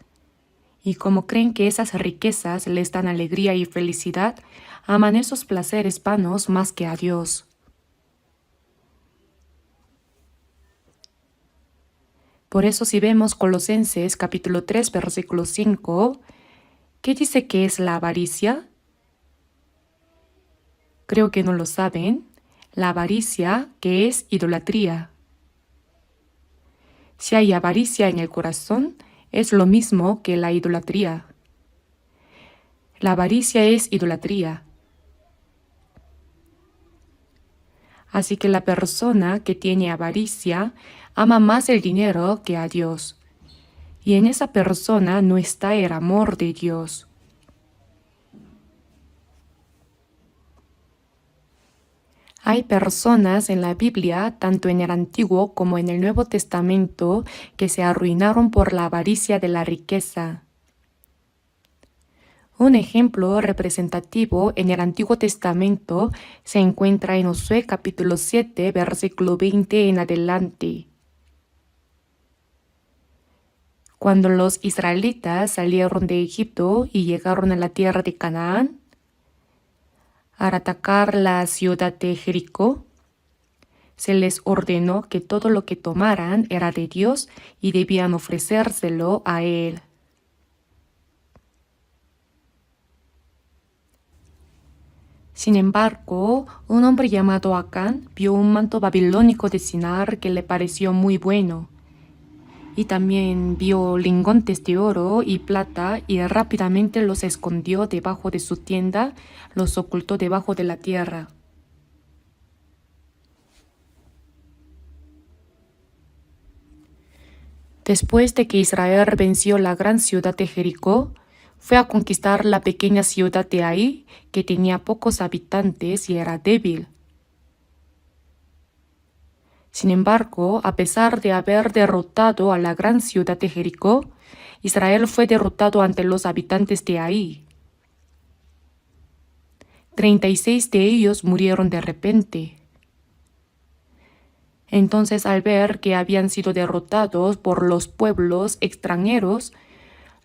Y como creen que esas riquezas les dan alegría y felicidad, aman esos placeres vanos más que a Dios. Por eso si vemos Colosenses capítulo 3, versículo 5, ¿qué dice que es la avaricia? Creo que no lo saben. La avaricia, que es idolatría. Si hay avaricia en el corazón, es lo mismo que la idolatría. La avaricia es idolatría. Así que la persona que tiene avaricia ama más el dinero que a Dios. Y en esa persona no está el amor de Dios. Hay personas en la Biblia, tanto en el Antiguo como en el Nuevo Testamento, que se arruinaron por la avaricia de la riqueza. Un ejemplo representativo en el Antiguo Testamento se encuentra en Josué capítulo 7, versículo 20 en adelante. Cuando los israelitas salieron de Egipto y llegaron a la tierra de Canaán, al atacar la ciudad de Jericó, se les ordenó que todo lo que tomaran era de Dios y debían ofrecérselo a Él. Sin embargo, un hombre llamado Acán vio un manto babilónico de Sinar que le pareció muy bueno. Y también vio lingotes de oro y plata y rápidamente los escondió debajo de su tienda, los ocultó debajo de la tierra. Después de que Israel venció la gran ciudad de Jericó, fue a conquistar la pequeña ciudad de Ai, que tenía pocos habitantes y era débil. Sin embargo, a pesar de haber derrotado a la gran ciudad de Jericó, Israel fue derrotado ante los habitantes de Ai. 36 de ellos murieron de repente. Entonces, al ver que habían sido derrotados por los pueblos extranjeros,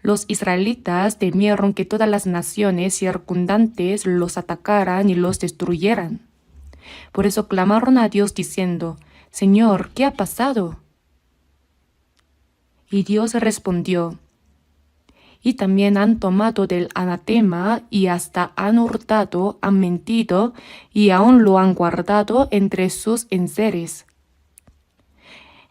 los israelitas temieron que todas las naciones circundantes los atacaran y los destruyeran. Por eso clamaron a Dios diciendo: «Señor, ¿qué ha pasado?». Y Dios respondió: «Y también han tomado del anatema y hasta han hurtado, han mentido y aún lo han guardado entre sus enseres».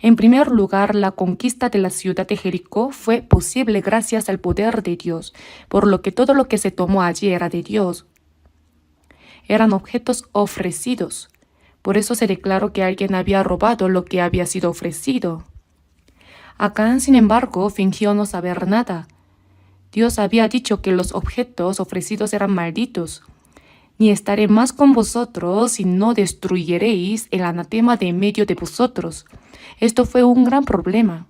En primer lugar, la conquista de la ciudad de Jericó fue posible gracias al poder de Dios, por lo que todo lo que se tomó allí era de Dios. Eran objetos ofrecidos. Por eso se declaró que alguien había robado lo que había sido ofrecido. Acán, sin embargo, fingió no saber nada. Dios había dicho que los objetos ofrecidos eran malditos. «Ni estaré más con vosotros si no destruyeréis el anatema de en medio de vosotros». Esto fue un gran problema.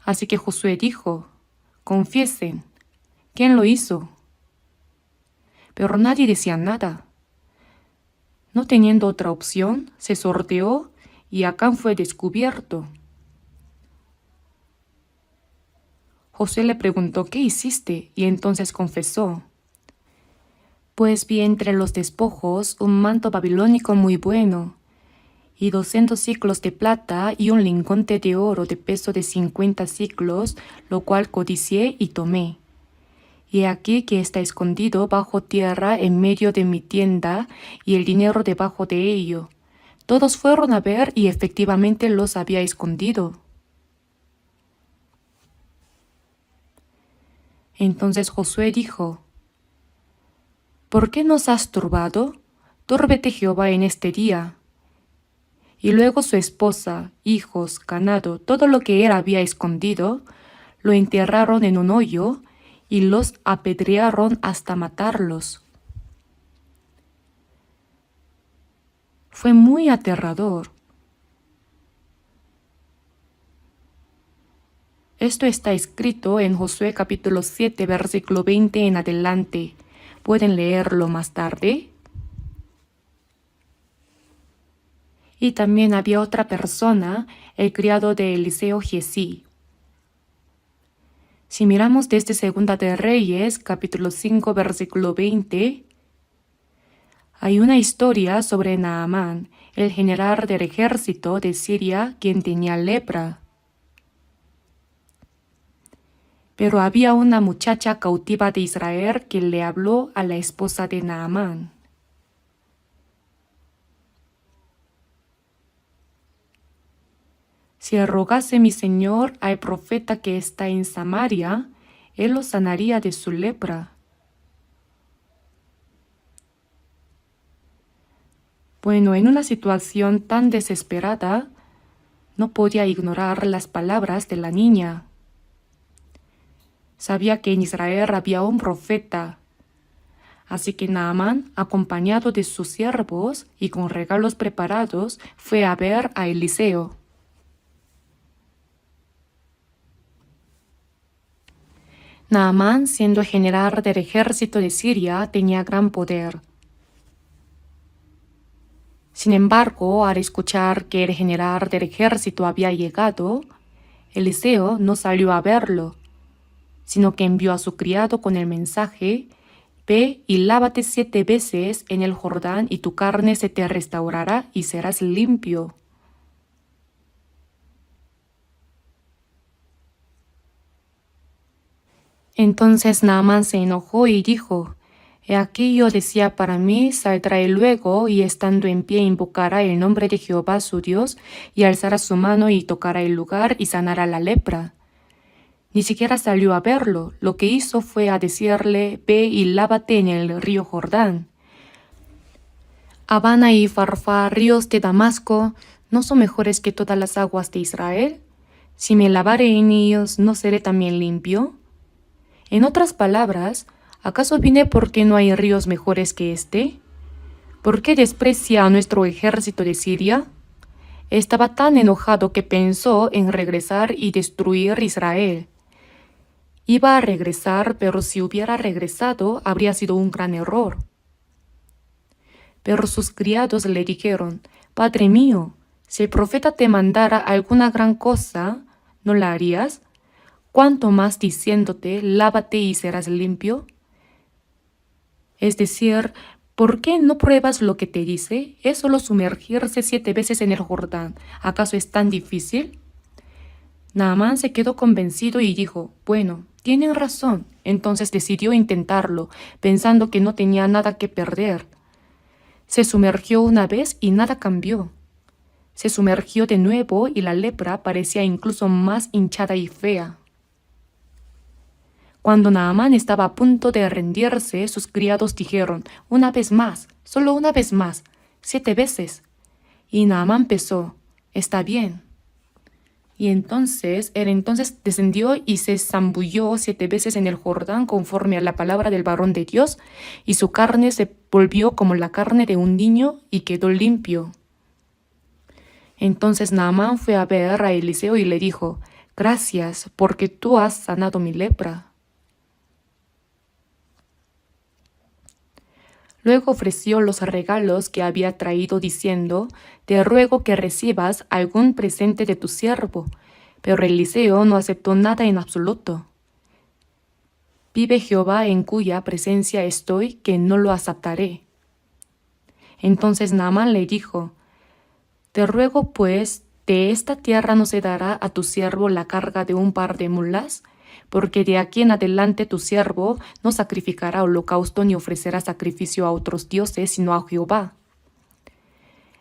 Así que Josué dijo: «Confiesen, ¿quién lo hizo?». Pero nadie decía nada. No teniendo otra opción, se sorteó y Acán fue descubierto. Josué le preguntó: «¿Qué hiciste?». Y entonces confesó: «Pues vi entre los despojos un manto babilónico muy bueno, y 200 siclos de plata y un lingote de oro de peso de 50 siclos, lo cual codicié y tomé. Y aquí que está escondido bajo tierra en medio de mi tienda, y el dinero debajo de ello». Todos fueron a ver y efectivamente los había escondido. Entonces Josué dijo: «¿Por qué nos has turbado? Túrbete Jehová en este día». Y luego su esposa, hijos, ganado, todo lo que él había escondido, lo enterraron en un hoyo y los apedrearon hasta matarlos. Fue muy aterrador. Esto está escrito en Josué capítulo 7, versículo 20 en adelante. ¿Pueden leerlo más tarde? Y también había otra persona, el criado de Eliseo Giezi. Si miramos desde Segunda de Reyes, capítulo 5, versículo 20, hay una historia sobre Naamán, el general del ejército de Siria, quien tenía lepra. Pero había una muchacha cautiva de Israel que le habló a la esposa de Naamán. «Si rogase mi señor al profeta que está en Samaria, él lo sanaría de su lepra». Bueno, en una situación tan desesperada, no podía ignorar las palabras de la niña. Sabía que en Israel había un profeta. Así que Naamán, acompañado de sus siervos y con regalos preparados, fue a ver a Eliseo. Naamán, siendo general del ejército de Siria, tenía gran poder. Sin embargo, al escuchar que el general del ejército había llegado, Eliseo no salió a verlo, sino que envió a su criado con el mensaje: «Ve y lávate 7 veces en el Jordán y tu carne se te restaurará y serás limpio». Entonces Naamán se enojó y dijo: He aquí yo decía para mí, saldrá él luego, y estando en pie invocará el nombre de Jehová su Dios, y alzará su mano y tocará el lugar y sanará la lepra. Ni siquiera salió a verlo, lo que hizo fue a decirle: Ve y lávate en el río Jordán. Habana y Farfar, ríos de Damasco, ¿no son mejores que todas las aguas de Israel? Si me lavare en ellos, ¿no seré también limpio? En otras palabras, ¿acaso vine porque no hay ríos mejores que este? ¿Por qué desprecia a nuestro ejército de Siria? Estaba tan enojado que pensó en regresar y destruir Israel. Iba a regresar, pero si hubiera regresado, habría sido un gran error. Pero sus criados le dijeron: Padre mío, si el profeta te mandara alguna gran cosa, ¿no la harías? ¿Cuánto más diciéndote: lávate y serás limpio? Es decir, ¿por qué no pruebas lo que te dice? ¿Es solo sumergirse 7 veces en el Jordán? ¿Acaso es tan difícil? Naamán se quedó convencido y dijo: Bueno, tienen razón. Entonces decidió intentarlo, pensando que no tenía nada que perder. Se sumergió una vez y nada cambió. Se sumergió de nuevo y la lepra parecía incluso más hinchada y fea. Cuando Naamán estaba a punto de rendirse, sus criados dijeron: Una vez más, solo una vez más, 7 veces. Y Naamán pensó: Está bien. Y entonces él descendió y se zambulló 7 veces en el Jordán conforme a la palabra del varón de Dios, y su carne se volvió como la carne de un niño y quedó limpio. Entonces Naamán fue a ver a Eliseo y le dijo: Gracias, porque tú has sanado mi lepra. Luego ofreció los regalos que había traído, diciendo: Te ruego que recibas algún presente de tu siervo. Pero Eliseo no aceptó nada en absoluto. Vive Jehová en cuya presencia estoy, que no lo aceptaré. Entonces Naamán le dijo: Te ruego pues, de esta tierra no se dará a tu siervo la carga de un par de mulas, porque de aquí en adelante tu siervo no sacrificará holocausto ni ofrecerá sacrificio a otros dioses, sino a Jehová.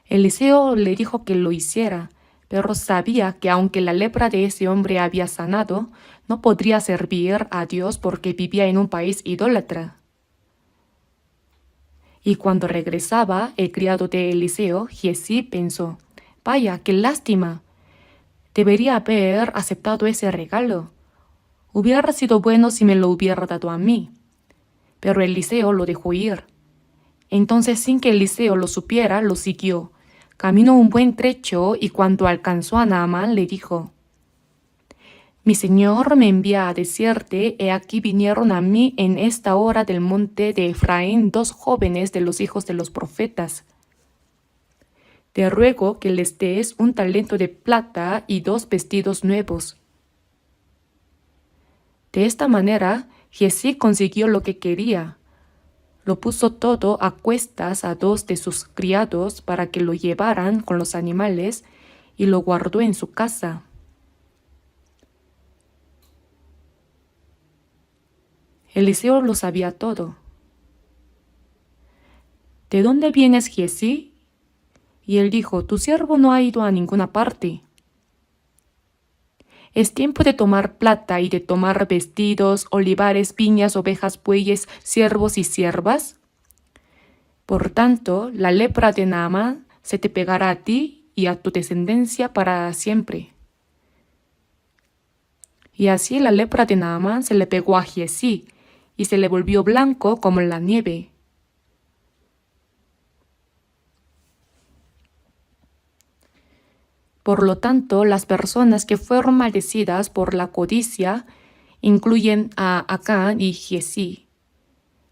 Eliseo le dijo que lo hiciera, pero sabía que aunque la lepra de ese hombre había sanado, no podría servir a Dios porque vivía en un país idólatra. Y cuando regresaba, el criado de Eliseo, Giezi, pensó: Vaya, qué lástima. Debería haber aceptado ese regalo. Hubiera sido bueno si me lo hubiera dado a mí. Pero Eliseo lo dejó ir. Entonces, sin que Eliseo lo supiera, lo siguió. Caminó un buen trecho y cuando alcanzó a Naamán le dijo: Mi señor me envía a decirte: He aquí vinieron a mí en esta hora del monte de Efraín 2 jóvenes de los hijos de los profetas. Te ruego que les des un talento de plata y 2 vestidos nuevos. De esta manera, Giezi consiguió lo que quería. Lo puso todo a cuestas a 2 de sus criados para que lo llevaran con los animales y lo guardó en su casa. Eliseo lo sabía todo. ¿De dónde vienes, Giezi? Y él dijo: Tu siervo no ha ido a ninguna parte. Es tiempo de tomar plata y de tomar vestidos, olivares, viñas, ovejas, bueyes, siervos y siervas. Por tanto, la lepra de Naamán se te pegará a ti y a tu descendencia para siempre. Y así la lepra de Naamán se le pegó a Giezi y se le volvió blanco como la nieve. Por lo tanto, las personas que fueron maldecidas por la codicia incluyen a Acán y Giezi.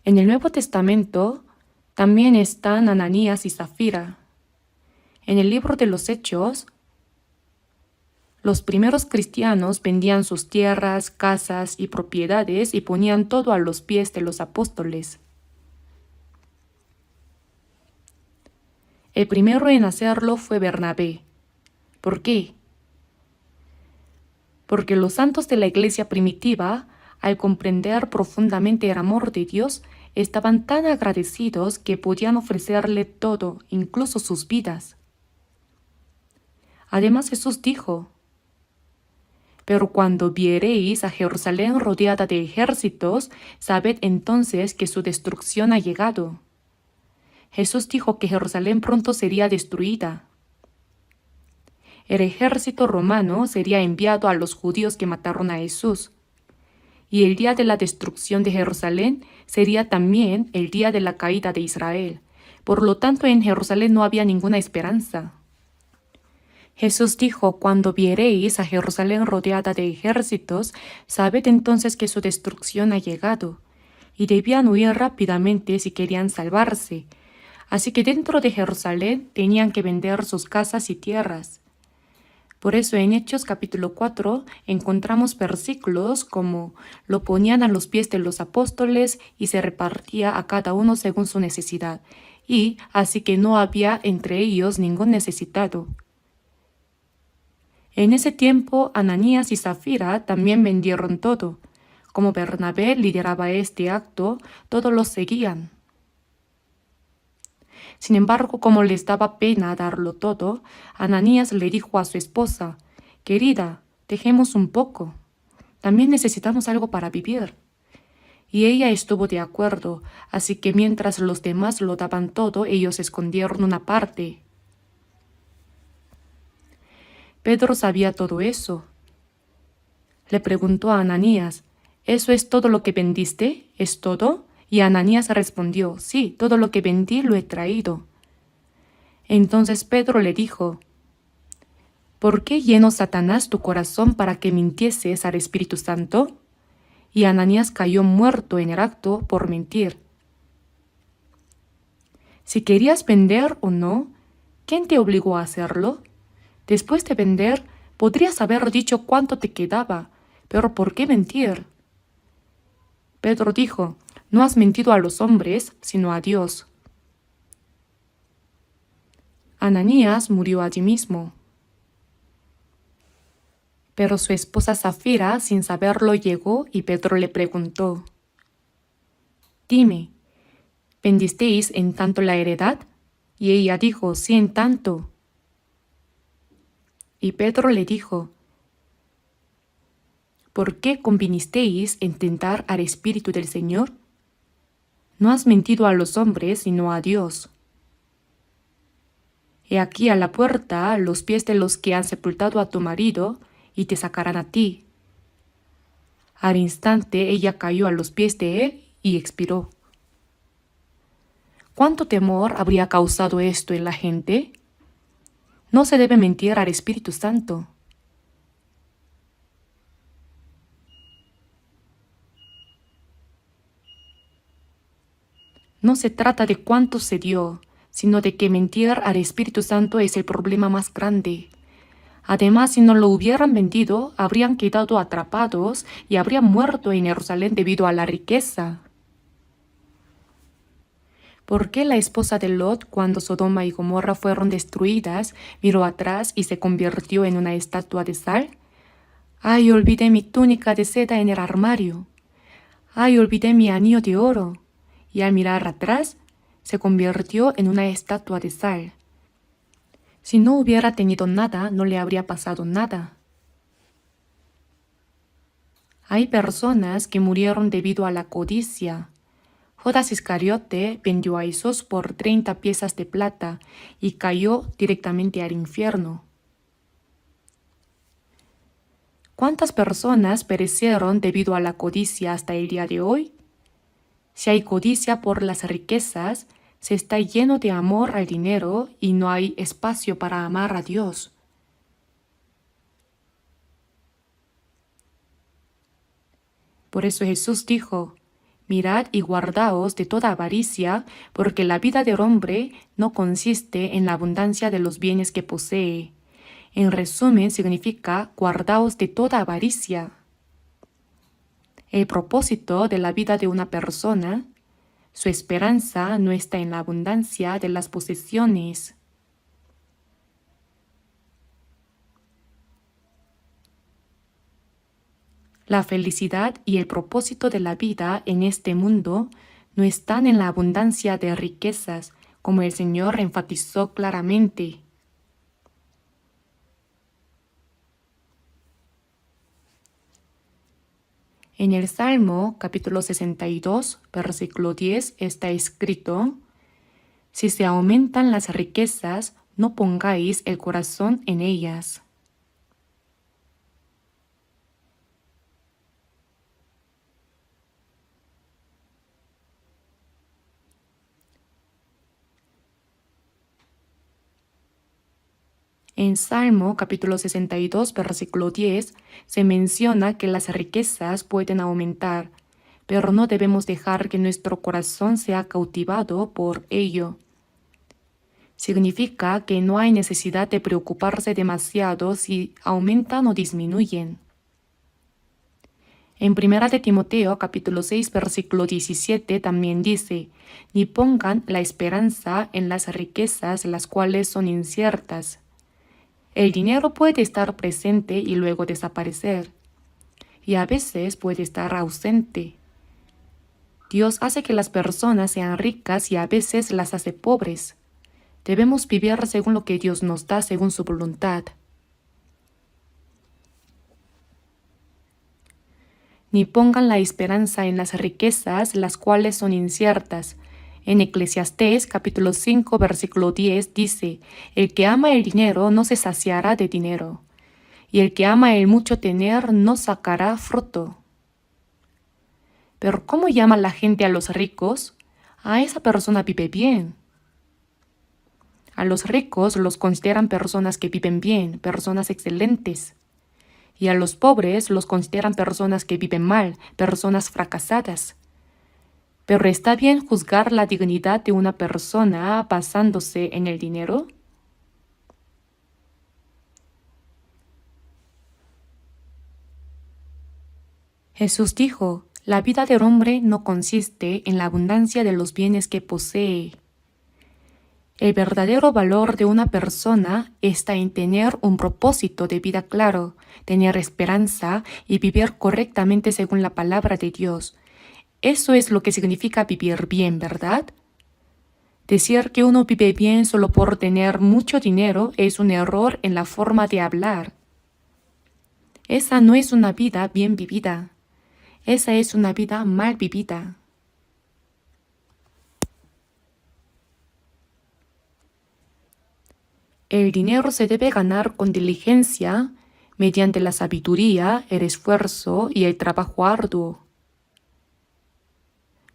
En el Nuevo Testamento también están Ananías y Zafira. En el libro de los Hechos, los primeros cristianos vendían sus tierras, casas y propiedades y ponían todo a los pies de los apóstoles. El primero en hacerlo fue Bernabé. ¿Por qué? Porque los santos de la iglesia primitiva al comprender profundamente el amor de Dios, estaban tan agradecidos que podían ofrecerle todo, incluso sus vidas. Además Jesús dijo: pero cuando viereis a Jerusalén rodeada de ejércitos, sabed entonces que su destrucción ha llegado. Jesús dijo que Jerusalén pronto sería destruida. El ejército romano sería enviado a los judíos que mataron a Jesús. Y el día de la destrucción de Jerusalén sería también el día de la caída de Israel. Por lo tanto, en Jerusalén no había ninguna esperanza. Jesús dijo: cuando viereis a Jerusalén rodeada de ejércitos, sabed entonces que su destrucción ha llegado. Y debían huir rápidamente si querían salvarse. Así que dentro de Jerusalén tenían que vender sus casas y tierras. Por eso en Hechos capítulo 4 encontramos versículos como: lo ponían a los pies de los apóstoles y se repartía a cada uno según su necesidad. Y así que no había entre ellos ningún necesitado. En ese tiempo Ananías y Zafira también vendieron todo. Como Bernabé lideraba este acto, todos los seguían. Sin embargo, como les daba pena darlo todo, Ananías le dijo a su esposa: querida, dejemos un poco. También necesitamos algo para vivir. Y ella estuvo de acuerdo, así que mientras los demás lo daban todo, ellos escondieron una parte. Pedro sabía todo eso. Le preguntó a Ananías: ¿eso es todo lo que vendiste? ¿Es todo? Y Ananías respondió: sí, todo lo que vendí lo he traído. Entonces Pedro le dijo: ¿por qué llenó Satanás tu corazón para que mintieses al Espíritu Santo? Y Ananías cayó muerto en el acto por mentir. Si querías vender o no, ¿quién te obligó a hacerlo? Después de vender, podrías haber dicho cuánto te quedaba, pero ¿por qué mentir? Pedro dijo: no has mentido a los hombres, sino a Dios. Ananías murió allí mismo. Pero su esposa Zafira, sin saberlo, llegó y Pedro le preguntó: dime, ¿vendisteis en tanto la heredad? Y ella dijo: sí, en tanto. Y Pedro le dijo: ¿por qué convinisteis en tentar al Espíritu del Señor? No has mentido a los hombres, sino a Dios. He aquí a la puerta los pies de los que han sepultado a tu marido, y te sacarán a ti. Al instante ella cayó a los pies de él y expiró. ¿Cuánto temor habría causado esto en la gente? No se debe mentir al Espíritu Santo. No se trata de cuánto se dio, sino de que mentir al Espíritu Santo es el problema más grande. Además, si no lo hubieran vendido, habrían quedado atrapados y habrían muerto en Jerusalén debido a la riqueza. ¿Por qué la esposa de Lot, cuando Sodoma y Gomorra fueron destruidas, miró atrás y se convirtió en una estatua de sal? ¡Ay, olvidé mi túnica de seda en el armario! ¡Ay, olvidé mi anillo de oro! Y al mirar atrás, se convirtió en una estatua de sal. Si no hubiera tenido nada, no le habría pasado nada. Hay personas que murieron debido a la codicia. Judas Iscariote vendió a Jesús por 30 piezas de plata y cayó directamente al infierno. ¿Cuántas personas perecieron debido a la codicia hasta el día de hoy? Si hay codicia por las riquezas, se está lleno de amor al dinero y no hay espacio para amar a Dios. Por eso Jesús dijo: mirad y guardaos de toda avaricia, porque la vida del hombre no consiste en la abundancia de los bienes que posee. En resumen, significa: guardaos de toda avaricia. El propósito de la vida de una persona, su esperanza no está en la abundancia de las posesiones. La felicidad y el propósito de la vida en este mundo no están en la abundancia de riquezas, como el Señor enfatizó claramente. En el Salmo capítulo 62, versículo 10 está escrito: Si se aumentan las riquezas, no pongáis el corazón en ellas. En Salmo capítulo 62, versículo 10, se menciona que las riquezas pueden aumentar, pero no debemos dejar que nuestro corazón sea cautivado por ello. Significa que no hay necesidad de preocuparse demasiado si aumentan o disminuyen. En 1 de Timoteo capítulo 6, versículo 17 también dice: ni pongan la esperanza en las riquezas, las cuales son inciertas. El dinero puede estar presente y luego desaparecer, y a veces puede estar ausente. Dios hace que las personas sean ricas y a veces las hace pobres. Debemos vivir según lo que Dios nos da, según su voluntad. Ni pongan la esperanza en las riquezas, las cuales son inciertas. En Eclesiastés capítulo 5, versículo 10 dice: el que ama el dinero no se saciará de dinero, y el que ama el mucho tener no sacará fruto. Pero ¿cómo llama la gente a los ricos? A esa persona vive bien. A los ricos los consideran personas que viven bien, personas excelentes. Y a los pobres los consideran personas que viven mal, personas fracasadas. ¿Pero está bien juzgar la dignidad de una persona basándose en el dinero? Jesús dijo: la vida del hombre no consiste en la abundancia de los bienes que posee. El verdadero valor de una persona está en tener un propósito de vida claro, tener esperanza y vivir correctamente según la palabra de Dios. Eso es lo que significa vivir bien, ¿verdad? Decir que uno vive bien solo por tener mucho dinero es un error en la forma de hablar. Esa no es una vida bien vivida. Esa es una vida mal vivida. El dinero se debe ganar con diligencia, mediante la sabiduría, el esfuerzo y el trabajo arduo.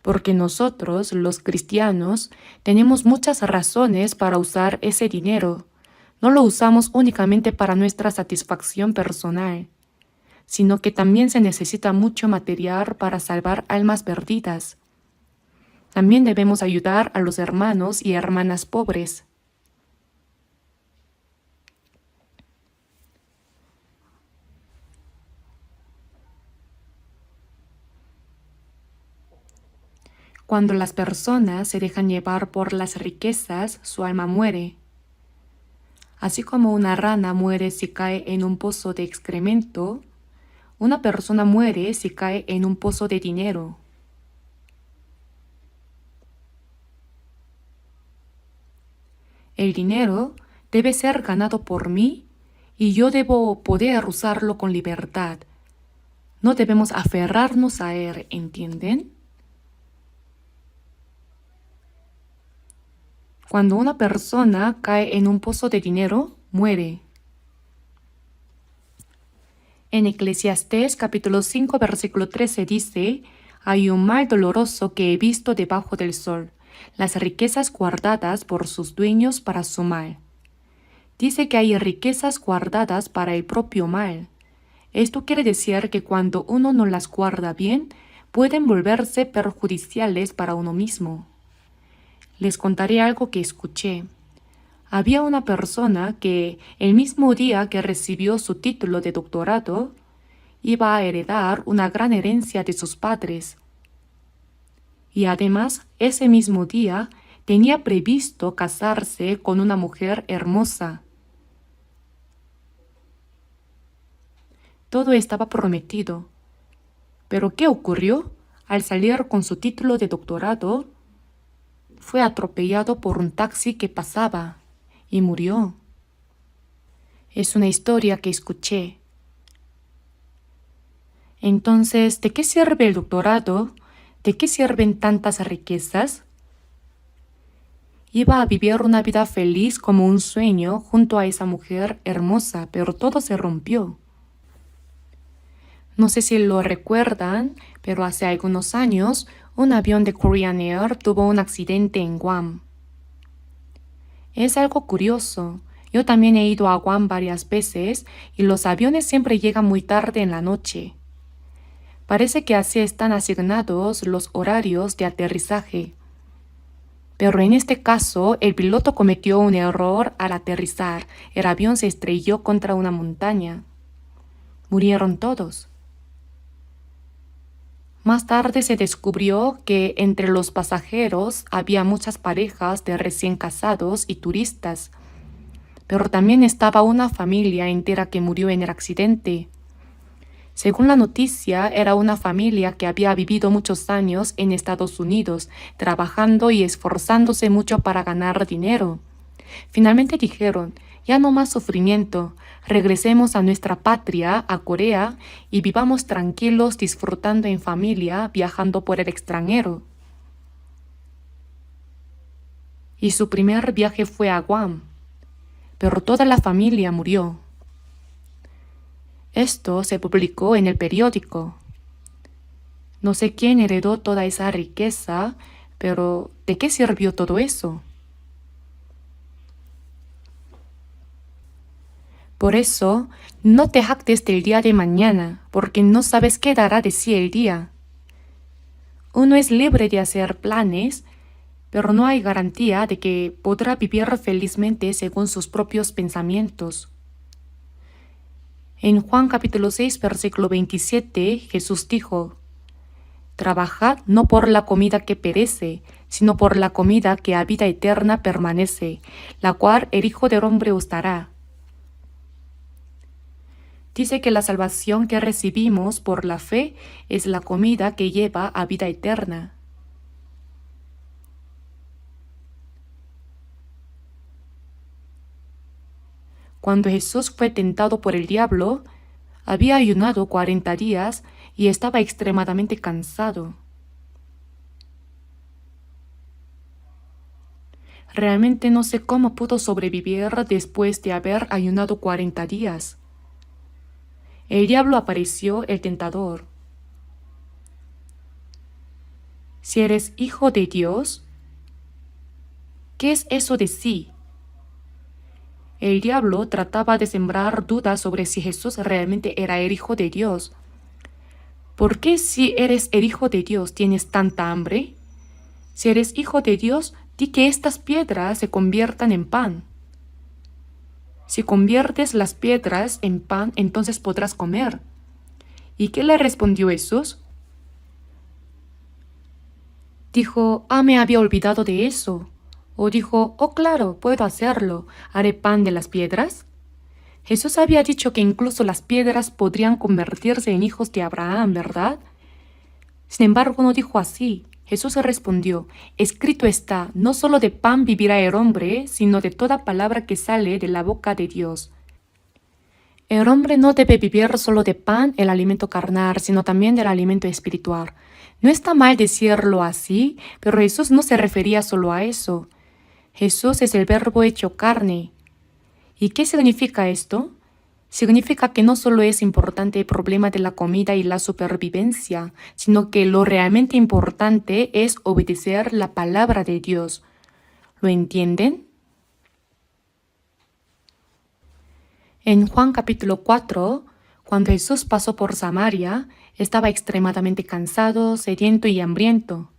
Porque nosotros, los cristianos, tenemos muchas razones para usar ese dinero. No lo usamos únicamente para nuestra satisfacción personal, sino que también se necesita mucho material para salvar almas perdidas. También debemos ayudar a los hermanos y hermanas pobres. Cuando las personas se dejan llevar por las riquezas, su alma muere. Así como una rana muere si cae en un pozo de excremento, una persona muere si cae en un pozo de dinero. El dinero debe ser ganado por mí y yo debo poder usarlo con libertad. No debemos aferrarnos a él, ¿entienden? Cuando una persona cae en un pozo de dinero, muere. En Eclesiastés capítulo 5, versículo 13 dice: hay un mal doloroso que he visto debajo del sol, las riquezas guardadas por sus dueños para su mal. Dice que hay riquezas guardadas para el propio mal. Esto quiere decir que cuando uno no las guarda bien, pueden volverse perjudiciales para uno mismo. Les contaré algo que escuché. Había una persona que, el mismo día que recibió su título de doctorado, iba a heredar una gran herencia de sus padres. Y además, ese mismo día, tenía previsto casarse con una mujer hermosa. Todo estaba prometido, Pero ¿qué ocurrió? Al salir con su título de doctorado, fue atropellado por un taxi que pasaba y murió. Es una historia que escuché. Entonces, ¿de qué sirve el doctorado? ¿De qué sirven tantas riquezas? Iba a vivir una vida feliz como un sueño junto a esa mujer hermosa, pero todo se rompió. No sé si lo recuerdan, pero hace algunos años un avión de Korean Air tuvo un accidente en Guam. Es algo curioso. Yo también he ido a Guam varias veces y los aviones siempre llegan muy tarde en la noche. Parece que así están asignados los horarios de aterrizaje. Pero en este caso, el piloto cometió un error al aterrizar. El avión se estrelló contra una montaña. Murieron todos. Más tarde se descubrió que entre los pasajeros había muchas parejas de recién casados y turistas, pero también estaba una familia entera que murió en el accidente. Según la noticia, era una familia que había vivido muchos años en Estados Unidos, trabajando y esforzándose mucho para ganar dinero. Finalmente dijeron, ya no más sufrimiento, regresemos a nuestra patria, a Corea, y vivamos tranquilos disfrutando en familia, viajando por el extranjero. Y su primer viaje fue a Guam, pero toda la familia murió. Esto se publicó en el periódico. No sé quién heredó toda esa riqueza, pero ¿de qué sirvió todo eso? Por eso, no te jactes del día de mañana, porque no sabes qué dará de sí el día. Uno es libre de hacer planes, pero no hay garantía de que podrá vivir felizmente según sus propios pensamientos. En Juan capítulo 6, versículo 27, Jesús dijo, «Trabajad no por la comida que perece, sino por la comida que a vida eterna permanece, la cual el Hijo del Hombre os dará». Dice que la salvación que recibimos por la fe es la comida que lleva a vida eterna. Cuando Jesús fue tentado por el diablo, había ayunado 40 días y estaba extremadamente cansado. Realmente no sé cómo pudo sobrevivir después de haber ayunado 40 días. El diablo apareció, el tentador. Si eres hijo de Dios, ¿qué es eso de sí? El diablo trataba de sembrar dudas sobre si Jesús realmente era el Hijo de Dios. ¿Por qué si eres el Hijo de Dios tienes tanta hambre? Si eres Hijo de Dios, di que estas piedras se conviertan en pan. Si conviertes las piedras en pan, entonces podrás comer. ¿Y qué le respondió Jesús? Dijo, me había olvidado de eso. O dijo, oh claro, puedo hacerlo, ¿haré pan de las piedras? Jesús había dicho que incluso las piedras podrían convertirse en hijos de Abraham, ¿verdad? Sin embargo, no dijo así. Jesús respondió, escrito está, no solo de pan vivirá el hombre, sino de toda palabra que sale de la boca de Dios. El hombre no debe vivir solo de pan, el alimento carnal, sino también del alimento espiritual. No está mal decirlo así, pero Jesús no se refería solo a eso. Jesús es el Verbo hecho carne. ¿Y qué significa esto? Significa que no solo es importante el problema de la comida y la supervivencia, sino que lo realmente importante es obedecer la palabra de Dios. ¿Lo entienden? En Juan capítulo 4, cuando Jesús pasó por Samaria, estaba extremadamente cansado, sediento y hambriento.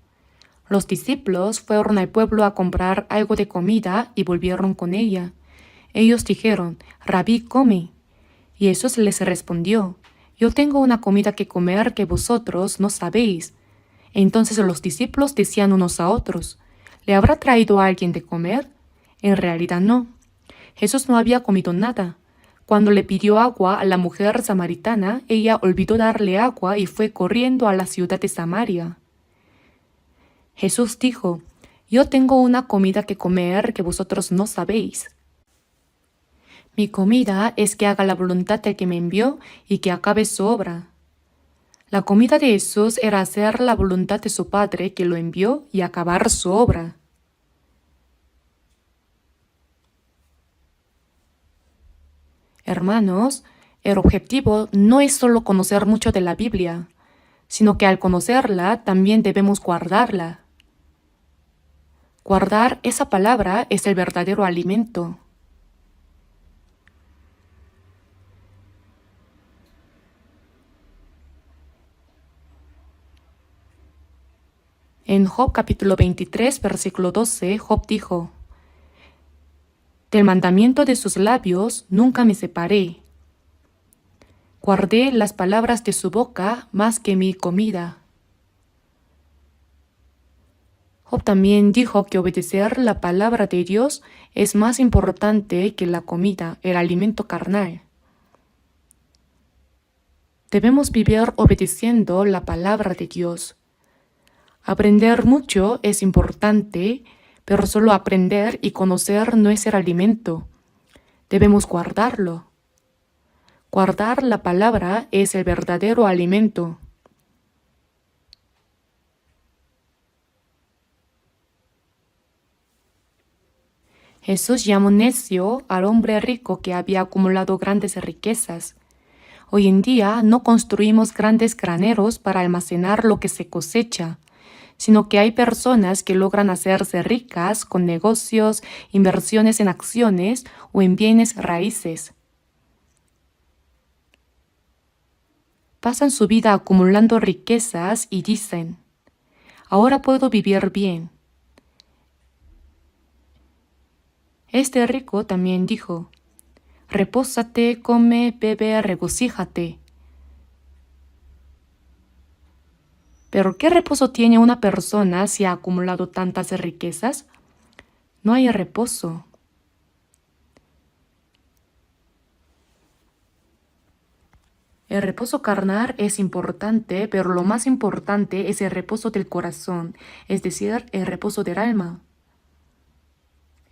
Los discípulos fueron al pueblo a comprar algo de comida y volvieron con ella. Ellos dijeron, Rabí, come. Y Jesús les respondió, yo tengo una comida que comer que vosotros no sabéis. Entonces los discípulos decían unos a otros, ¿le habrá traído a alguien de comer? En realidad no. Jesús no había comido nada. Cuando le pidió agua a la mujer samaritana, ella olvidó darle agua y fue corriendo a la ciudad de Samaria. Jesús dijo: «Yo tengo una comida que comer que vosotros no sabéis. Mi comida es que haga la voluntad del que me envió y que acabe su obra». La comida de Jesús era hacer la voluntad de su Padre que lo envió y acabar su obra. Hermanos, el objetivo no es solo conocer mucho de la Biblia, sino que al conocerla también debemos guardarla. Guardar esa palabra es el verdadero alimento. En Job capítulo 23, versículo 12, Job dijo: «Del mandamiento de sus labios nunca me separé. Guardé las palabras de su boca más que mi comida». Job también dijo que obedecer la palabra de Dios es más importante que la comida, el alimento carnal. Debemos vivir obedeciendo la palabra de Dios. Aprender mucho es importante, pero solo aprender y conocer no es el alimento. Debemos guardarlo. Guardar la palabra es el verdadero alimento. Jesús llamó necio al hombre rico que había acumulado grandes riquezas. Hoy en día no construimos grandes graneros para almacenar lo que se cosecha, sino que hay personas que logran hacerse ricas con negocios, inversiones en acciones o en bienes raíces. Pasan su vida acumulando riquezas y dicen: «Ahora puedo vivir bien». Este rico también dijo: «Repósate, come, bebe, regocíjate». Pero ¿qué reposo tiene una persona si ha acumulado tantas riquezas? No hay reposo. El reposo carnal es importante, pero lo más importante es el reposo del corazón, es decir, el reposo del alma.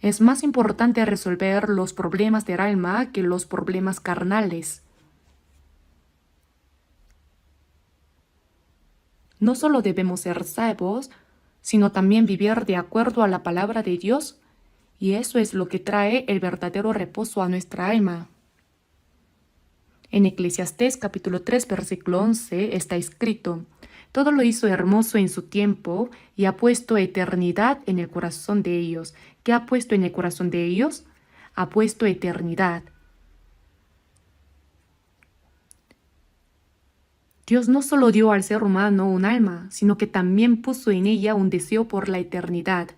Es más importante resolver los problemas del alma que los problemas carnales. No solo debemos ser salvos, sino también vivir de acuerdo a la palabra de Dios, y eso es lo que trae el verdadero reposo a nuestra alma. En Eclesiastés capítulo 3, versículo 11 está escrito: «Todo lo hizo hermoso en su tiempo y ha puesto eternidad en el corazón de ellos». ¿Qué ha puesto en el corazón de ellos? Ha puesto eternidad. Dios no solo dio al ser humano un alma, sino que también puso en ella un deseo por la eternidad.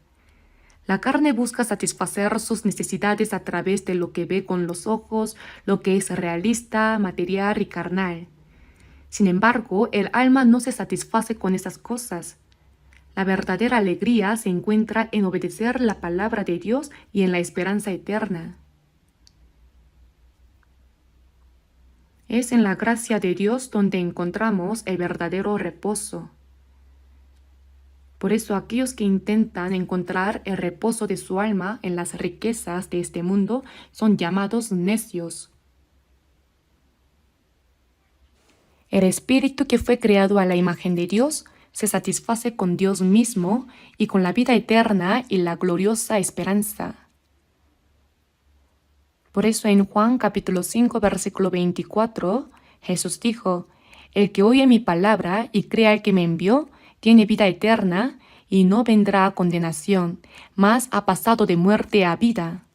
La carne busca satisfacer sus necesidades a través de lo que ve con los ojos, lo que es realista, material y carnal. Sin embargo, el alma no se satisface con esas cosas. La verdadera alegría se encuentra en obedecer la palabra de Dios y en la esperanza eterna. Es en la gracia de Dios donde encontramos el verdadero reposo. Por eso aquellos que intentan encontrar el reposo de su alma en las riquezas de este mundo son llamados necios. El espíritu que fue creado a la imagen de Dios se satisface con Dios mismo y con la vida eterna y la gloriosa esperanza. Por eso en Juan capítulo 5, versículo 24, Jesús dijo: «El que oye mi palabra y crea al que me envió, tiene vida eterna y no vendrá a condenación, mas ha pasado de muerte a vida».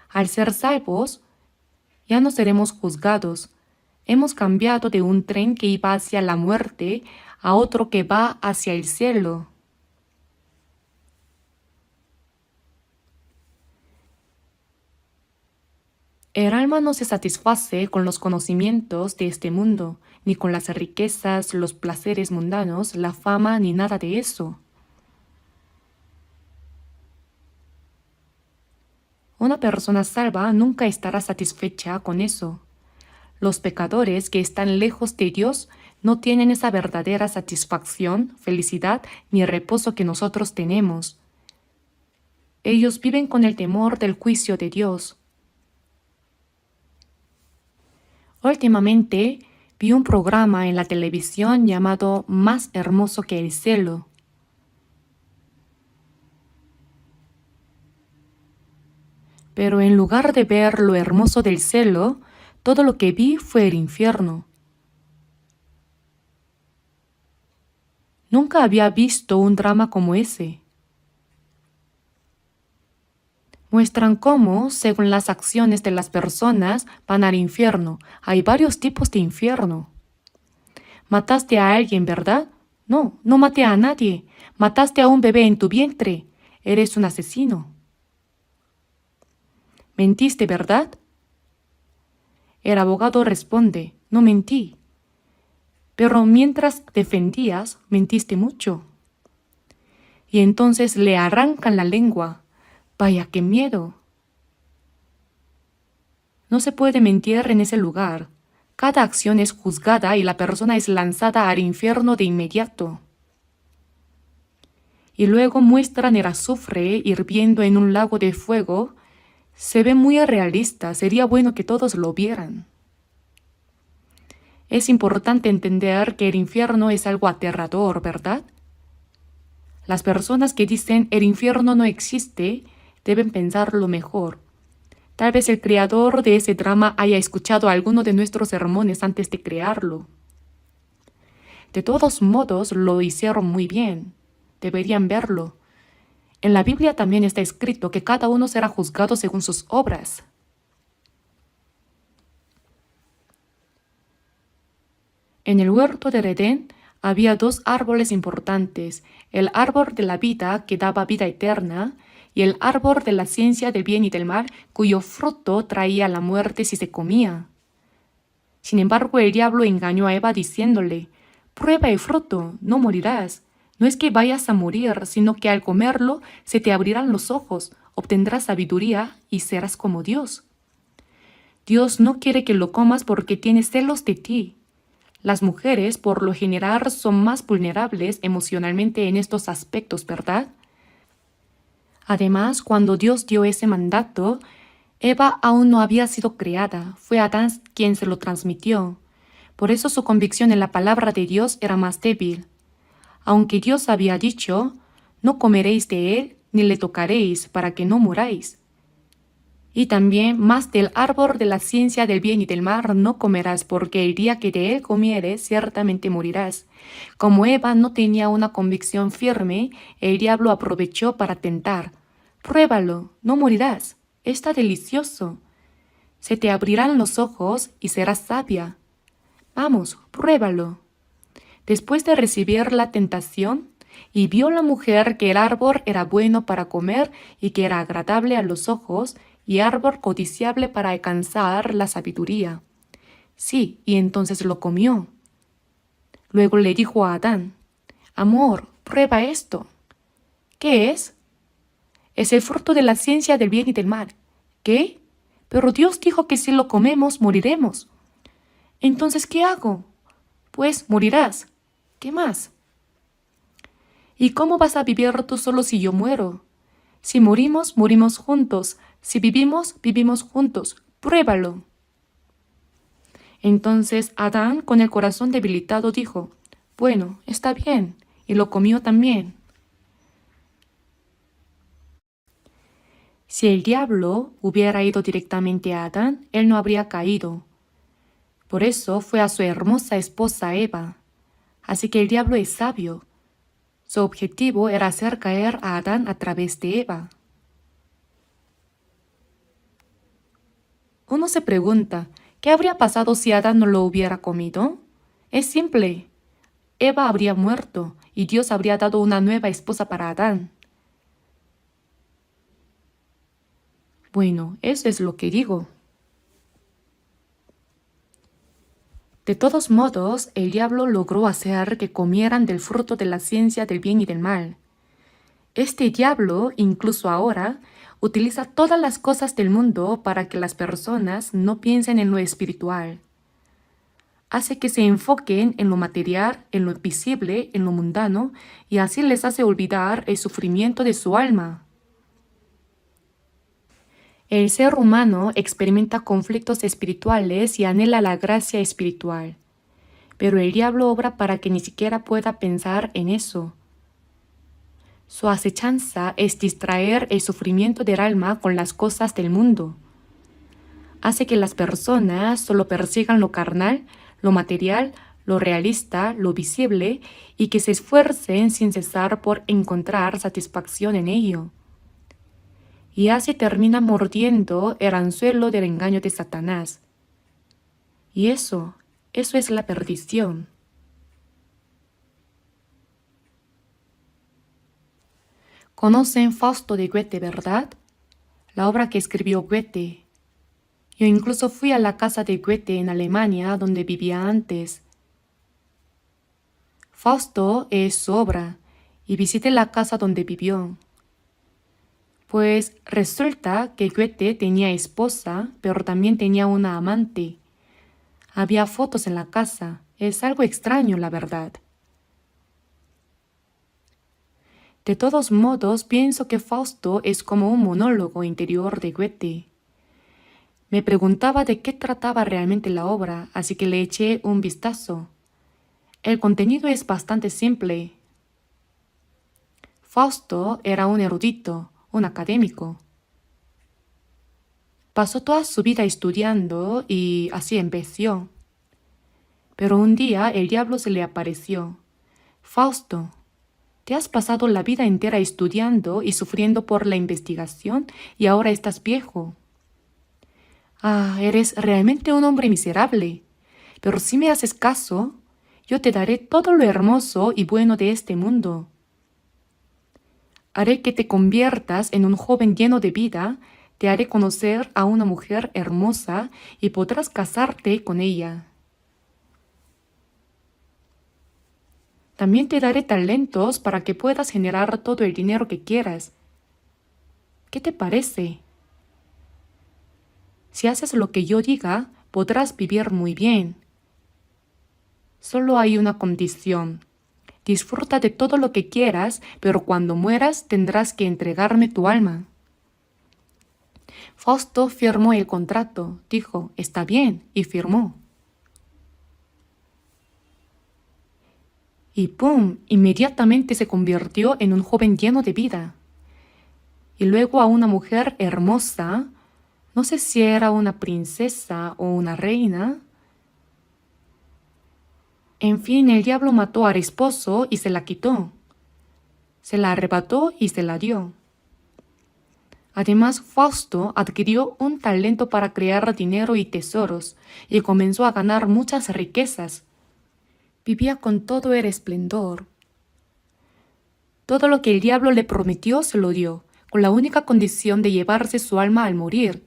Al ser salvos, ya no seremos juzgados. Hemos cambiado de un tren que iba hacia la muerte a otro que va hacia el cielo. El alma no se satisface con los conocimientos de este mundo, ni con las riquezas, los placeres mundanos, la fama, ni nada de eso. Una persona salva nunca estará satisfecha con eso. Los pecadores que están lejos de Dios no tienen esa verdadera satisfacción, felicidad ni reposo que nosotros tenemos. Ellos viven con el temor del juicio de Dios. Últimamente vi un programa en la televisión llamado Más hermoso que el cielo. Pero en lugar de ver lo hermoso del cielo, todo lo que vi fue el infierno. Nunca había visto un drama como ese. Muestran cómo, según las acciones de las personas, van al infierno. Hay varios tipos de infierno. Mataste a alguien, ¿verdad? No, no maté a nadie. Mataste a un bebé en tu vientre. Eres un asesino. ¿Mentiste, verdad? El abogado responde, no mentí. Pero mientras defendías, mentiste mucho. Y entonces le arrancan la lengua. Vaya, qué miedo. No se puede mentir en ese lugar. Cada acción es juzgada y la persona es lanzada al infierno de inmediato. Y luego muestran el azufre hirviendo en un lago de fuego. Se ve muy realista, sería bueno que todos lo vieran. Es importante entender que el infierno es algo aterrador, ¿verdad? Las personas que dicen el infierno no existe deben pensarlo mejor. Tal vez el creador de ese drama haya escuchado alguno de nuestros sermones antes de crearlo. De todos modos, lo hicieron muy bien. Deberían verlo. En la Biblia también está escrito que cada uno será juzgado según sus obras. En el huerto del Edén había dos árboles importantes, el árbol de la vida que daba vida eterna y el árbol de la ciencia del bien y del mal, cuyo fruto traía la muerte si se comía. Sin embargo, el diablo engañó a Eva diciéndole, prueba el fruto, no morirás. No es que vayas a morir, sino que al comerlo se te abrirán los ojos, obtendrás sabiduría y serás como Dios. Dios no quiere que lo comas porque tiene celos de ti. Las mujeres, por lo general, son más vulnerables emocionalmente en estos aspectos, ¿verdad? Además, cuando Dios dio ese mandato, Eva aún no había sido creada, fue Adán quien se lo transmitió. Por eso su convicción en la palabra de Dios era más débil. Aunque Dios había dicho, no comeréis de él ni le tocaréis para que no muráis. Y también más del árbol de la ciencia del bien y del mal no comerás, porque el día que de él comieres ciertamente morirás. Como Eva no tenía una convicción firme, el diablo aprovechó para tentar. Pruébalo, no morirás. Está delicioso. Se te abrirán los ojos y serás sabia. Vamos, pruébalo. Después de recibir la tentación, y vio la mujer que el árbol era bueno para comer y que era agradable a los ojos, y árbol codiciable para alcanzar la sabiduría. Sí, y entonces lo comió. Luego le dijo a Adán, amor, prueba esto. ¿Qué es? Es el fruto de la ciencia del bien y del mal. ¿Qué? Pero Dios dijo que si lo comemos, moriremos. Entonces, ¿qué hago? Pues morirás. ¿Qué más? ¿Y cómo vas a vivir tú solo si yo muero? Si morimos, morimos juntos. Si vivimos, vivimos juntos. Pruébalo. Entonces Adán, con el corazón debilitado, dijo, bueno, está bien, y lo comió también. Si el diablo hubiera ido directamente a Adán, él no habría caído. Por eso fue a su hermosa esposa Eva. Así que el diablo es sabio. Su objetivo era hacer caer a Adán a través de Eva. Uno se pregunta, ¿qué habría pasado si Adán no lo hubiera comido? Es simple. Eva habría muerto y Dios habría dado una nueva esposa para Adán. Bueno, eso es lo que digo. De todos modos, el diablo logró hacer que comieran del fruto de la ciencia del bien y del mal. Este diablo, incluso ahora, Utiliza todas las cosas del mundo para que las personas no piensen en lo espiritual. Hace que se enfoquen en lo material, en lo visible, en lo mundano, y así les hace olvidar el sufrimiento de su alma. El ser humano experimenta conflictos espirituales y anhela la gracia espiritual, pero el diablo obra para que ni siquiera pueda pensar en eso. Su acechanza es distraer el sufrimiento del alma con las cosas del mundo. Hace que las personas solo persigan lo carnal, lo material, lo realista, lo visible, y que se esfuercen sin cesar por encontrar satisfacción en ello. Y así termina mordiendo el anzuelo del engaño de Satanás. Y eso es la perdición. Conocen Fausto de Goethe, ¿verdad? La obra que escribió Goethe. Yo incluso fui a la casa de Goethe en Alemania, donde vivía antes. Fausto es su obra, y visité la casa donde vivió. Pues resulta que Goethe tenía esposa, pero también tenía una amante. Había fotos en la casa. Es algo extraño, la verdad. De todos modos, pienso que Fausto es como un monólogo interior de Goethe. Me preguntaba de qué trataba realmente la obra, así que le eché un vistazo. El contenido es bastante simple. Fausto era un erudito, un académico. Pasó toda su vida estudiando y así empezó. Pero un día el diablo se le apareció. Fausto, te has pasado la vida entera estudiando y sufriendo por la investigación y ahora estás viejo. Ah, eres realmente un hombre miserable. Pero si me haces caso, yo te daré todo lo hermoso y bueno de este mundo. Haré que te conviertas en un joven lleno de vida, te haré conocer a una mujer hermosa y podrás casarte con ella. También te daré talentos para que puedas generar todo el dinero que quieras. ¿Qué te parece? Si haces lo que yo diga, podrás vivir muy bien. Solo hay una condición. Disfruta de todo lo que quieras, pero cuando mueras tendrás que entregarme tu alma. Fausto firmó el contrato, dijo, está bien, y firmó. Y ¡pum!, inmediatamente se convirtió en un joven lleno de vida. Y luego a una mujer hermosa, no sé si era una princesa o una reina. En fin, el diablo mató al esposo y se la quitó. Se la arrebató y se la dio. Además, Fausto adquirió un talento para crear dinero y tesoros y comenzó a ganar muchas riquezas. Vivía con todo el esplendor. Todo lo que el diablo le prometió se lo dio, con la única condición de llevarse su alma al morir.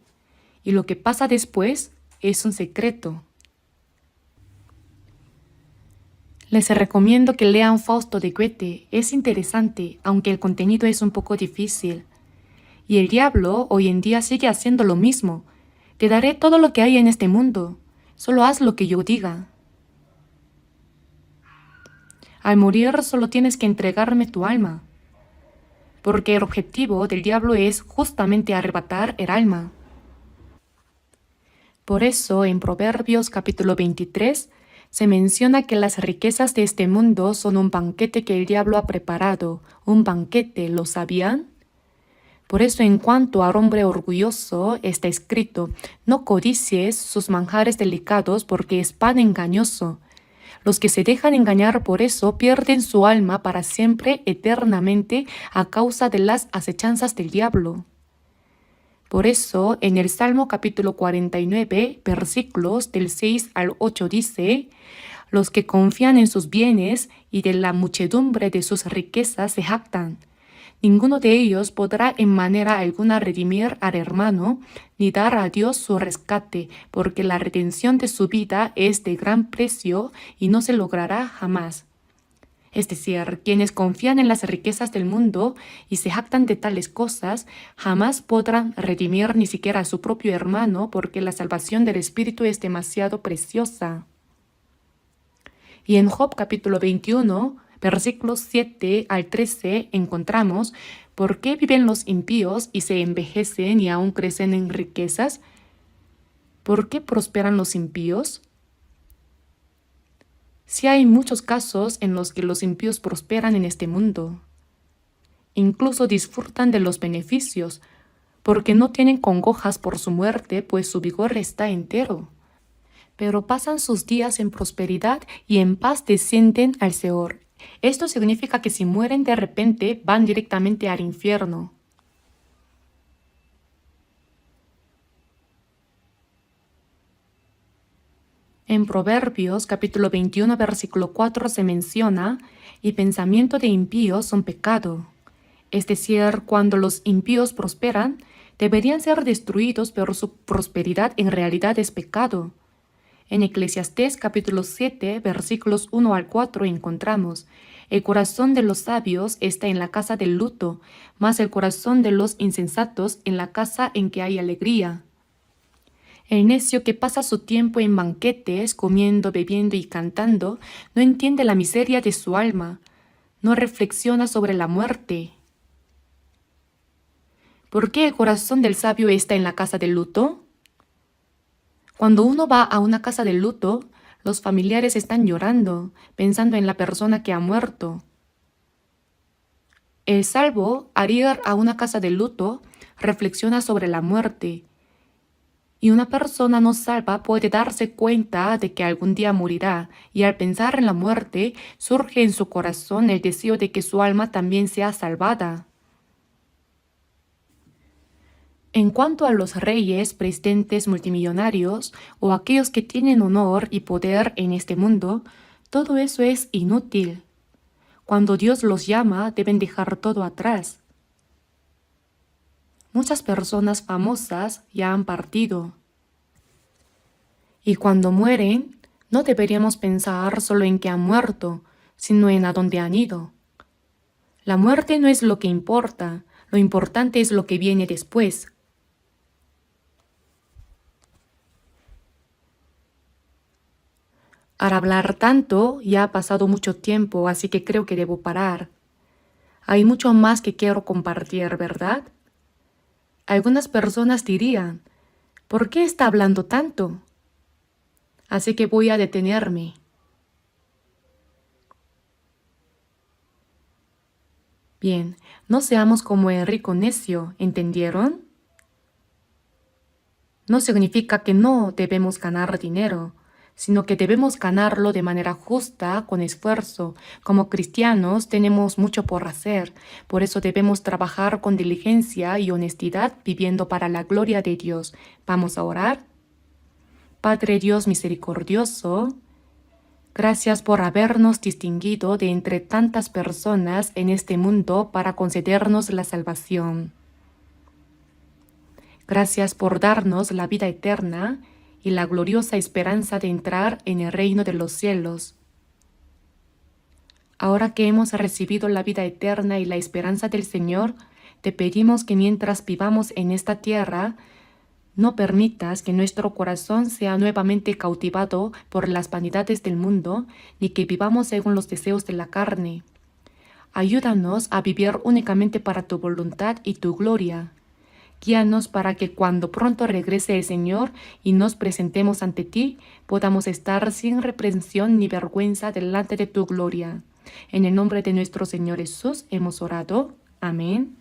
Y lo que pasa después es un secreto. Les recomiendo que lean Fausto de Goethe. Es interesante, aunque el contenido es un poco difícil. Y el diablo hoy en día sigue haciendo lo mismo. Te daré todo lo que hay en este mundo. Solo haz lo que yo diga. Al morir solo tienes que entregarme tu alma. Porque el objetivo del diablo es justamente arrebatar el alma. Por eso en Proverbios capítulo 23 se menciona que las riquezas de este mundo son un banquete que el diablo ha preparado. Un banquete, ¿lo sabían? Por eso en cuanto al hombre orgulloso está escrito, no codicies sus manjares delicados porque es pan engañoso. Los que se dejan engañar por eso pierden su alma para siempre, eternamente, a causa de las acechanzas del diablo. Por eso, en el Salmo capítulo 49, versículos del 6 al 8 dice, los que confían en sus bienes y de la muchedumbre de sus riquezas se jactan. Ninguno de ellos podrá en manera alguna redimir al hermano, ni dar a Dios su rescate, porque la redención de su vida es de gran precio y no se logrará jamás. Es decir, quienes confían en las riquezas del mundo y se jactan de tales cosas, jamás podrán redimir ni siquiera a su propio hermano, porque la salvación del espíritu es demasiado preciosa. Y en Job capítulo 21, versículos 7 al 13, encontramos: ¿por qué viven los impíos y se envejecen y aún crecen en riquezas? ¿Por qué prosperan los impíos? Sí, hay muchos casos en los que los impíos prosperan en este mundo. Incluso disfrutan de los beneficios, porque no tienen congojas por su muerte, pues su vigor está entero. Pero pasan sus días en prosperidad y en paz descienden al Seol. Esto significa que si mueren de repente, van directamente al infierno. En Proverbios capítulo 21 versículo 4 se menciona: y pensamiento de impíos son pecado. Es decir, cuando los impíos prosperan, deberían ser destruidos, pero su prosperidad en realidad es pecado. En Eclesiastés capítulo 7 versículos 1 al 4 encontramos: el corazón de los sabios está en la casa del luto, mas el corazón de los insensatos en la casa en que hay alegría. El necio que pasa su tiempo en banquetes, comiendo, bebiendo y cantando, no entiende la miseria de su alma, no reflexiona sobre la muerte. ¿Por qué el corazón del sabio está en la casa del luto? Cuando uno va a una casa de luto, los familiares están llorando, pensando en la persona que ha muerto. El salvo, al ir a una casa de luto, reflexiona sobre la muerte. Y una persona no salva puede darse cuenta de que algún día morirá, y al pensar en la muerte, surge en su corazón el deseo de que su alma también sea salvada. En cuanto a los reyes, presidentes, multimillonarios o aquellos que tienen honor y poder en este mundo, todo eso es inútil. Cuando Dios los llama, deben dejar todo atrás. Muchas personas famosas ya han partido. Y cuando mueren, no deberíamos pensar solo en que han muerto, sino en a dónde han ido. La muerte no es lo que importa, lo importante es lo que viene después. Al hablar tanto, ya ha pasado mucho tiempo, así que creo que debo parar. Hay mucho más que quiero compartir, ¿verdad? Algunas personas dirían: ¿por qué está hablando tanto? Así que voy a detenerme. Bien, no seamos como el rico necio, ¿entendieron? No significa que no debemos ganar dinero, sino que debemos ganarlo de manera justa, con esfuerzo. Como cristianos tenemos mucho por hacer, por eso debemos trabajar con diligencia y honestidad, viviendo para la gloria de Dios. ¿Vamos a orar? Padre Dios misericordioso, gracias por habernos distinguido de entre tantas personas en este mundo para concedernos la salvación. Gracias por darnos la vida eterna y la gloriosa esperanza de entrar en el reino de los cielos. Ahora que hemos recibido la vida eterna y la esperanza del Señor, te pedimos que mientras vivamos en esta tierra, no permitas que nuestro corazón sea nuevamente cautivado por las vanidades del mundo, ni que vivamos según los deseos de la carne. Ayúdanos a vivir únicamente para tu voluntad y tu gloria. Guíanos para que cuando pronto regrese el Señor y nos presentemos ante ti, podamos estar sin reprensión ni vergüenza delante de tu gloria. En el nombre de nuestro Señor Jesús hemos orado. Amén.